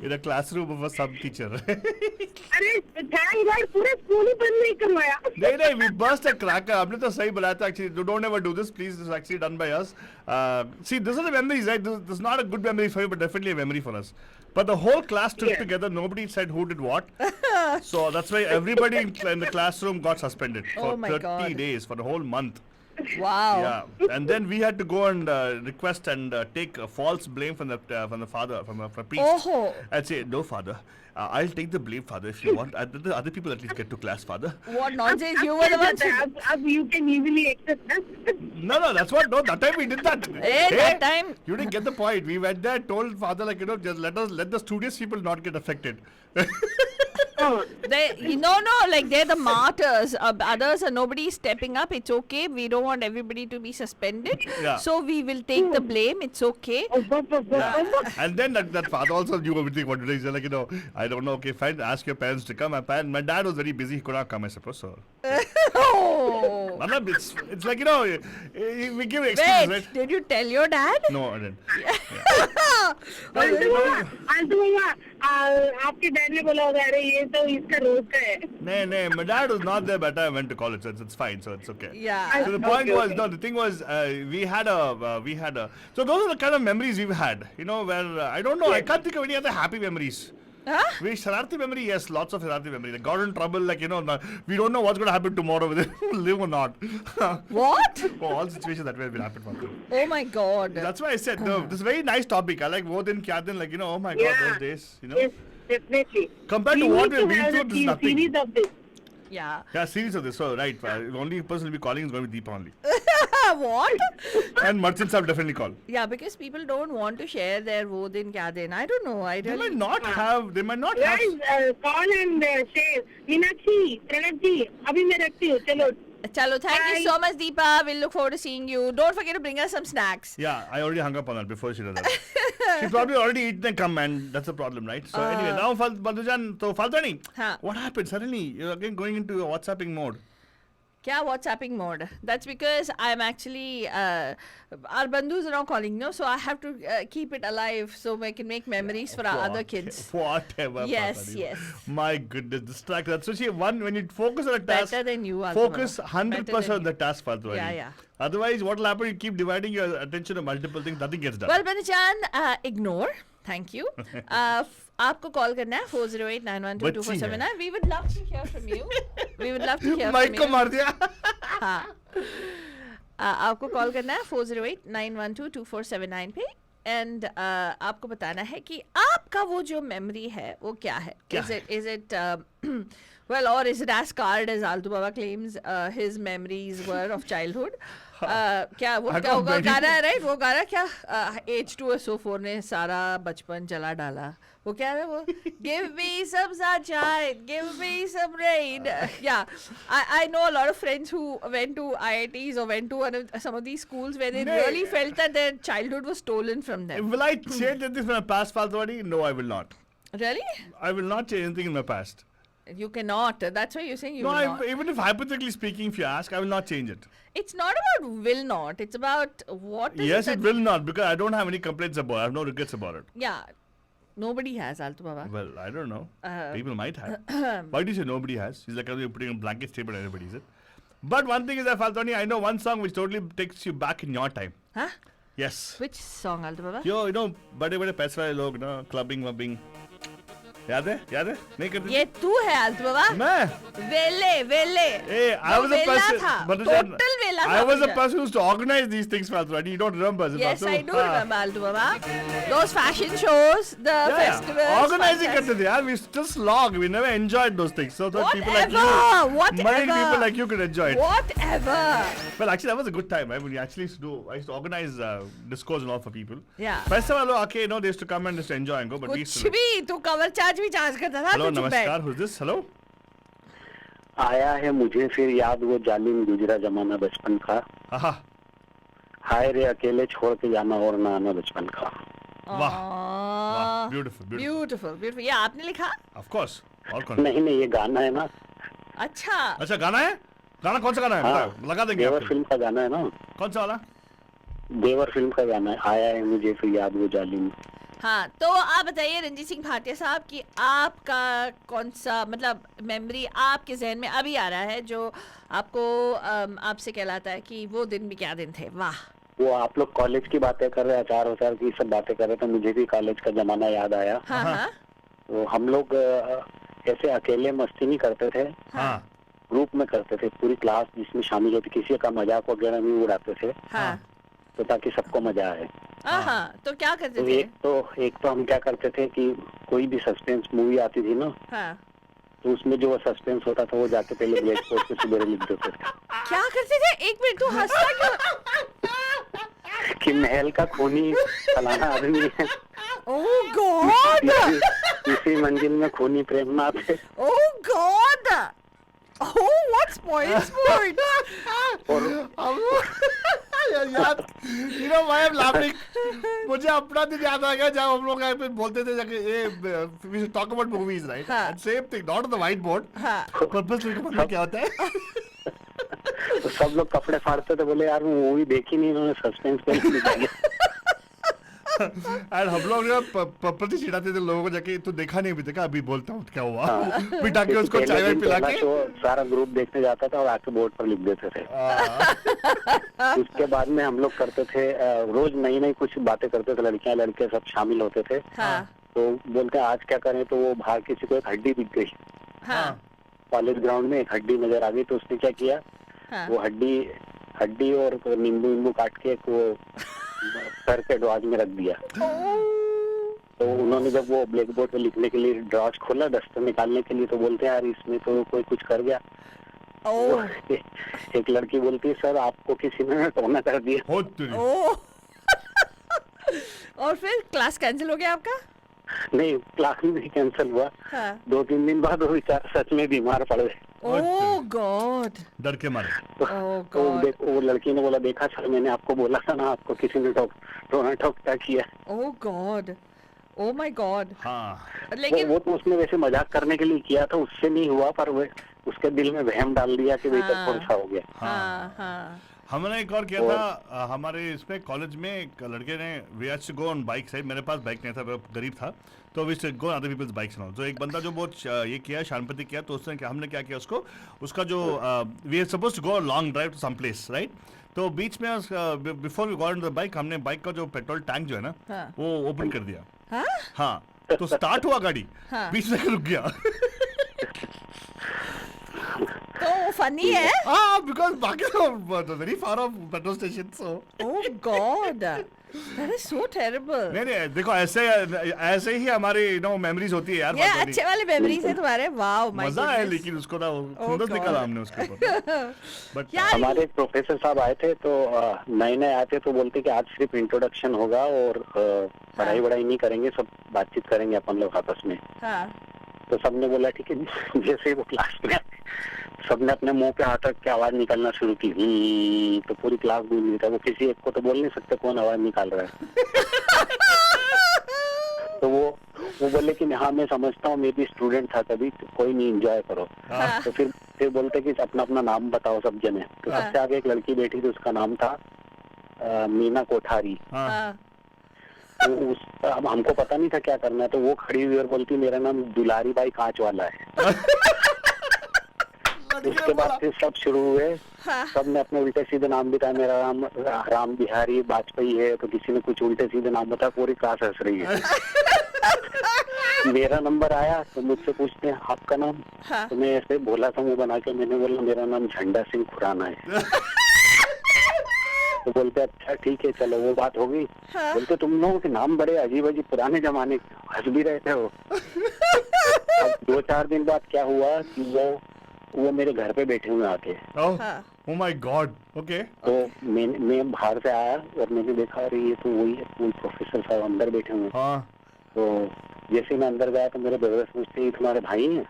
in a classroom of a sub teacher. अरे thank God पूरे school ही बंद नहीं करवाया. नहीं, we burst a cracker. आपने तो सही बताया था actually. Don't ever do this, please. This is actually done by us. See, this are the memories, right? This is not a good memory for you, but definitely a memory for us. But the whole class stood Yeah. together. Nobody said who did what. So that's why everybody in the classroom got suspended for Oh my 30 God. days, for the whole month. Wow. Yeah, and then we had to go and request and take false blame from the father, from the priest. Oh. I'd say, no, father. I'll take the blame, father, if you want. The other people at least get to class, father. What nonsense. You were the ones who... अब you can easily accept that. No, that's what. No, that time we did that. That time- you didn't get the point. We went there, told father, like, just let the studious people not get affected. They're the martyrs. Others are nobody stepping up. It's okay. We don't want everybody to be suspended. Yeah. So we will take the blame. It's okay. And then that father also knew everything what to do. He's like, I don't know. Okay, fine. Ask your parents to come. My dad was very busy. He could not come, I suppose. So. Oh. Matlab, it's like, we give excuses, Wait, right? did you tell your dad? No, I didn't. आपके dad ने बोला होगा अरे ये तो इसका रोज का है. No, my dad was not there, but I went to college, so it's fine, so it's okay. Yeah. So the point Okay, was, okay. no, the thing was, we had a, so those are the kind of memories we've had, where, I don't know, I can't think of any other happy memories. Huh? We Shararti memory, yes, lots of Shararti memory. Like got in trouble, like, we don't know what's going to happen tomorrow, whether we'll live or not. What? All situations that way will happen for them. Oh my God. That's why I said, no, this is a very nice topic. I like more than Kya Din, like, oh my God, Yeah. those days, Yes, definitely. Compared to We what need we've to been have through, this is a nothing. series of this. Yeah. Yeah, series of this. So, right. The only person will be calling is going to be Deepa only. What? And merchants have definitely called. Yeah, because people don't want to share their wo din kya din. I don't know. I They really... might not have. Guys, call and share. Meenakshi, Pranabji, अभी मैं रखती हूँ. चलो. Chalo, thank you Bye. so much, Deepa. We'll look forward to seeing you. Don't forget to bring us some snacks. Yeah, I already hung up on her before she does that. She probably already eaten and come, and that's the problem, right? So anyway, now Baldujan, so Faltani, Huh. what happened? Suddenly, you're again going into a WhatsApping mode. Kya WhatsApping mode? That's because I'm actually our bandhus are now calling, so I have to keep it alive so I can make memories for our other kids. Whatever. Yes, Faltani. yes. My goodness, distract. That's actually when you focus on a task. Better than you, Focus Alpha. 100% on the task, Faltani. Yeah. Otherwise, what will happen? You keep dividing your attention to multiple things. Nothing gets done. Well, Banichan, ignore. Thank you. आपको call करना है 408-912-2479. We would love to hear from you. We would love to hear Mike from को you. मार दिया. हाँ. आपको call करना है 408-912-2479 पे. एंड आपको बताना है कि आपका वो जो मेमोरी है वो क्या है. Is it well, or is it as scarred as Altu Baba claims his memories were of childhood? क्या वो I क्या don't वो believe गाना है, राइट? वो गाना क्या H2SO4 ने सारा बचपन जला डाला. वो क्या है वो? Give me some sunshine, give me some rain. Yeah, I know a lot of friends who went to IITs or went to some of these schools where they really felt that their childhood was stolen from them. Will I change anything from my past, Faltwadi? No, I will not. Really? I will not change anything in my past. You cannot. That's why you're saying you No, will not. even if hypothetically speaking, if you ask, I will not change it. It's not about will not. It's about what is Yes, it it that- will not, because I don't have any complaints about it. I have no regrets about it. Yeah. Nobody has, Altu Baba. Well, I don't know. People might have. Why do you say nobody has? He's like, you're putting a blanket statement on everybody, is it? But one thing is that, Faltoni, I know one song which totally takes you back in your time. Huh? Yes. Which song, Altu Baba? Yo, you know, बड़े-बड़े पैसे वाले लोग ना, clubbing, वब्बिंग. याद है? नहीं करते? ये तू है Altu Baba? मैं? वेले. Hey, I वो was a वेला person. था. but Total वेला था I was a मुझे. person who used to organize these things, Faltoni. You don't remember? is it, Yes, Faltu? I do remember, Altu Baba. Those fashion shows, the festivals. Organizing fantastic. करते थे यार. We just slog. We never enjoyed those things. So that people like you, Whatever. married people like you could enjoy it. Whatever. Well, actually, that was a good time. I mean, I used to organize discos and all for people. Yeah. पैसे वालों आके, they used to come and just enjoy and go. But we used कुछ to. भी तू cover charge भी charge करता था. Hello, तू चुप नमस्कार. बैठ. Who's this? Hello. आया है मुझे फिर याद वो जालिम गुजरा जमाना बचपन का. Aha. हाय रे अकेले छोड़ के जाना और ना आना बचपन का. वाह. वाह. Beautiful. Beautiful. ये आपने लिखा? Of course. और कौन? नहीं ये गाना है ना. अच्छा. अच्छा गाना है? गाना कौन सा गाना है? बताओ. लगा देंगे देवर आपको. फिल्म का गाना है ना. कौन सा वाला? देवर फिल्म का गाना है. आया है मुझे फिर याद वो जालिम. हाँ, तो आप बताइए रंजीत सिंह भाटिया साहब कि आपका कौन सा मतलब मेमोरी आपके जहन में अभी आ रहा है जो आपको आपसे कहलाता है कि वो दिन भी क्या दिन थे. वाह. वो आप लोग कॉलेज की बातें कर रहे हैं, अचार की सब बातें कर रहे थे. मुझे भी कॉलेज का जमाना याद आया. हाँ. वो हम लोग ऐसे अकेले मस्ती नहीं करते थे. हाँ. ग्रुप में करते थे. पूरी क्लास जिसमें शामिल होती, किसी का मजाक वगैरह नहीं उड़ाते थे. हाँ. तो ताकि सबको मजा आए. हाँ. तो क्या करते तो थे? एक तो हम क्या करते थे कि कोई भी सस्पेंस मूवी आती थी ना, हाँ. तो उसमें जो सस्पेंस होता था वो जाके पहले ब्लैक बोर्ड पे सवेरे लिख देते थे क्या करते थे? एक मिनट, तू हंसता क्यों? कि महल का खूनी फलाना आदमी है. ओह गॉड. इसी मंजिल में खूनी प्रेमनाथ है. ओह God. Oh, what spoil sport? यार, you know why I'm laughing? मुझे अपना दिन याद आ गया जब हम लोग यहाँ पे बोलते थे जाके ये we should talk about movies, right? हाँ. And same thing, not on the whiteboard. हाँ. Purposely का मतलब क्या होता है? तो सब लोग कपड़े फाड़ते थे. बोले यार वो मूवी देखी नहीं, इन्होंने सस्पेंस पहले निकाले. And हम लोग ना प्रॉपर्टी चिढ़ाते थे लोगों को जाके, तू देखा नहीं अभी तक, अभी बोलता हूँ क्या हुआ. बिठा के उसको चाय वाय पिला के सारा ग्रुप देखने जाता था और आके बोर्ड पर लिख देते थे. उसके बाद में हम लोग करते थे रोज नई नई कुछ बातें करते थे. लड़कियां लड़के सब शामिल होते थे. हाँ. तो बोलते आज क्या करें, तो वो बाहर किसी को एक हड्डी दिख गई. हाँ. कॉलेज ग्राउंड में एक हड्डी नजर आ गई. तो उसने क्या किया, हाँ. वो हड्डी और नींबू काट के वो सर के ड्रॉज में रख दिया. तो उन्होंने जब वो ब्लैक बोर्ड पे लिखने के लिए ड्रॉज खोला डस्टर निकालने के लिए, तो बोलते हैं यार इसमें तो कोई कुछ कर गया. एक लड़की बोलती है सर आपको किसी ने टोना कर दिया. ओह. और फिर क्लास कैंसिल हो गया आपका? नहीं, क्लास नहीं कैंसिल हुआ. हाँ. 2-3 दिन बाद वो बेचारा सच में बीमार पड़ गए. ओह गॉड. डर के मारे. तो वो लड़की ने बोला देखा सर मैंने आपको बोला था ना, आपको किसी ने टोना ठोकता किया. ओह गॉड. Oh my God. हाँ. लेकिन वो तो उसने वैसे मजाक करने के लिए किया था, उससे नहीं हुआ, पर वो उसके दिल में वहम डाल दिया कि बेटा थोड़ा सा हो गया. हाँ. हाँ. हमने एक और किया था हमारे इसमें कॉलेज में. एक लड़के ने we had to go on bike side. मेरे पास बाइक नहीं था, मैं गरीब था, तो we to go on other people's bikes now. तो एक बंदा जो बहुत ये किया शानपति किया, तो उसने हमने क्या किया उसका जो we are suppose to go long drive to some place, right. तो बीच में before we got on the bike, हमने बाइक का जो पेट्रोल टैंक जो है ना, हाँ. वो ओपन कर दिया. हाँ तो स्टार्ट हुआ गाड़ी, हाँ। बीच में रुक गया। तो फनी है। हाँ, because बाकी very far of petrol station, so Oh God, that is so terrible. नहीं देखो ऐसे ही हमारी मेमोरीज होती है यार। ये अच्छे वाले मेमोरीज है तुम्हारे। वाओ, मजा है, लेकिन उसको ना खुंदस निकाला हमने उसके ऊपर। बट यार हमारे एक प्रोफेसर साहब आए थे, तो नए नए आए थे, तो बोलते कि आज सिर्फ इंट्रोडक्शन होगा और पढ़ाई वढ़ाई नहीं करेंगे, सब बातचीत करेंगे अपन लोग आपस में। हाँ तो सबने बोला ठीक है। जैसे ही वो क्लास में आए, सबने अपने मुंह पे हाथ रख के आवाज निकालना शुरू की। तो पूरी क्लास गूंज रही था। वो किसी एक को तो बोल नहीं सकते कौन आवाज निकाल रहा है। तो वो बोले कि हाँ मैं समझता हूँ, मैं भी स्टूडेंट था तभी, तो कोई नहीं, एंजॉय करो। तो फिर बोलते कि अपना अपना नाम बताओ सब जने। तो सबसे आगे एक लड़की बैठी थी, उसका नाम था मीना कोठारी। तो अब हमको पता नहीं था क्या करना है, तो वो खड़ी हुई और बोलती मेरा नाम दुलारी बाई कांच वाला है। उसके बाद फिर सब शुरू हुए। सबने अपने उल्टे सीधे नाम बताया। मेरा नाम राम बिहारी वाजपेयी है, तो किसी ने कुछ उल्टे सीधे नाम बताया। पूरी क्लास हंस रही है। मेरा नंबर आया तो मुझसे पूछते हैं आपका नाम। तो मैं ऐसे भोला सा मुंह बना के मैंने बोला मेरा नाम झंडा सिंह खुराना है। तो बोलते अच्छा ठीक है चलो, वो बात हो गई। बोलते तुम लोगों के नाम बड़े अजीब अजीब पुराने जमाने के, हंस भी रहे थे वो। अब 2-4 दिन बाद क्या हुआ कि वो मेरे घर पे बैठे हुए आके। Oh my God, okay. तो मैं बाहर से आया और मैंने देखा अरे ये तो वही है, प्रोफेसर साहब अंदर बैठे हुए। तो जैसे मैं अंदर गया तो मेरे ब्रदर पूछते ये तुम्हारे भाई हैं?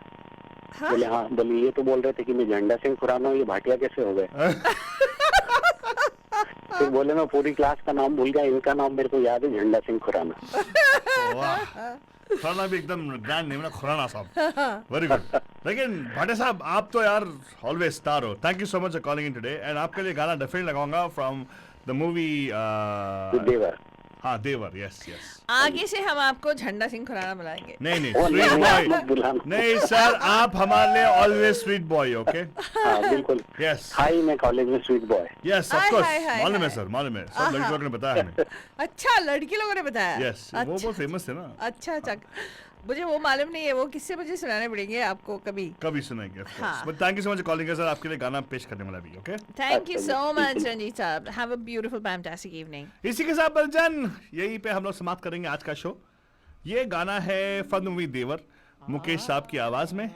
बोले हाँ। बोले ये तो बोल रहे थे कि मैं झंडा सिंह खुराना हूँ, ये भाटिया कैसे हो गए? फिर बोले मैं पूरी क्लास का नाम भूल गया, इनका नाम मेरे को याद है, झंडा सिंह खुराना। खुराना भी एकदम ग्रैंड नेम ना, खुराना साहब, वेरी गुड। लेकिन भाटे साहब आप तो यार ऑलवेज स्टार हो। Thank you so much for calling in today. And आपके लिए गाना डेफिनेटली लगाऊंगा फ्रॉम द मूवी देवर। हाँ देवर, यस यस। आगे से हम आपको झंडा सिंह खुराना बुलाएंगे। नहीं स्वीट बॉय नहीं सर, आप हमारे लिए ऑलवेज स्वीट बॉय। ओके बिल्कुल। यस हाई मैं कॉलेज में sweet boy. Yes of course, मालूम है सर, मालूम है, सब लड़की लोगों ने बताया हमें। अच्छा, लड़की लोगों ने बताया? यस, वो बहुत फेमस थे ना। अच्छा, मुझे वो मालूम नहीं है, वो किससे मुझे सुनाने पड़ेंगे आपको कभी सुनाएंगे। But thank you so much calling sir, आपके लिए गाना पेश करने वाला भी। Okay thank you so much Ranjit साहब। Have a beautiful fantastic evening. इसी के साथ बलजन यहीं पे हम लोग समाप्त करेंगे आज का शो। ये गाना है फ्रॉम द मूवी देवर, मुकेश साहब की आवाज में,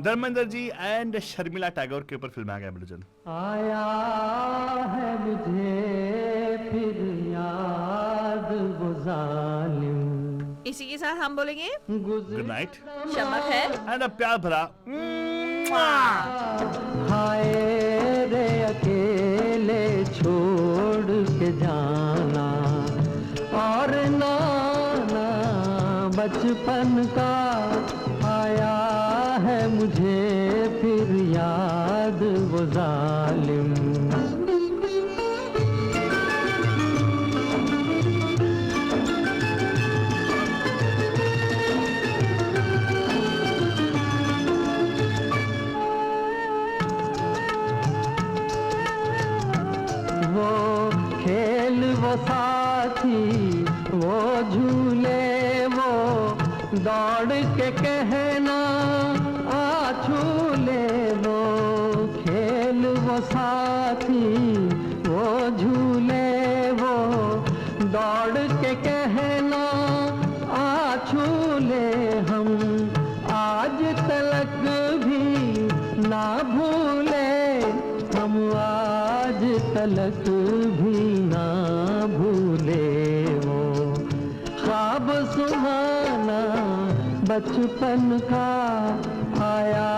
धर्मेंद्र जी एंड शर्मिला टैगोर के ऊपर फिल्म आ गया बलजन। आया है मुझे फिर याद वो जालिम। इसी के साथ हम बोलेंगे गुड नाइट, शमक है एंड प्यार भरा हाय रे अकेले छोड़ के जाना, और नाना बचपन का आया है मुझे फिर याद वो जालिम। वो साथी वो झूले वो दौड़ के कहना आ झूले, वो खेल वो साथी वो झूले वो दौड़ के कहना आ झूले, हम आज तलक भी ना भूले, हम आज तलक भी ना भूले, वो ख्वाब सुहाना बचपन का आया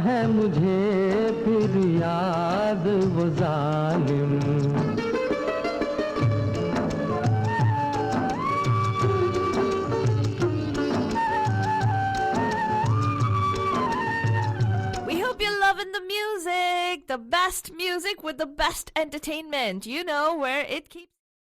है मुझे फिर याद वो जालिम। Loving the music, the best music with the best entertainment. You know where it keeps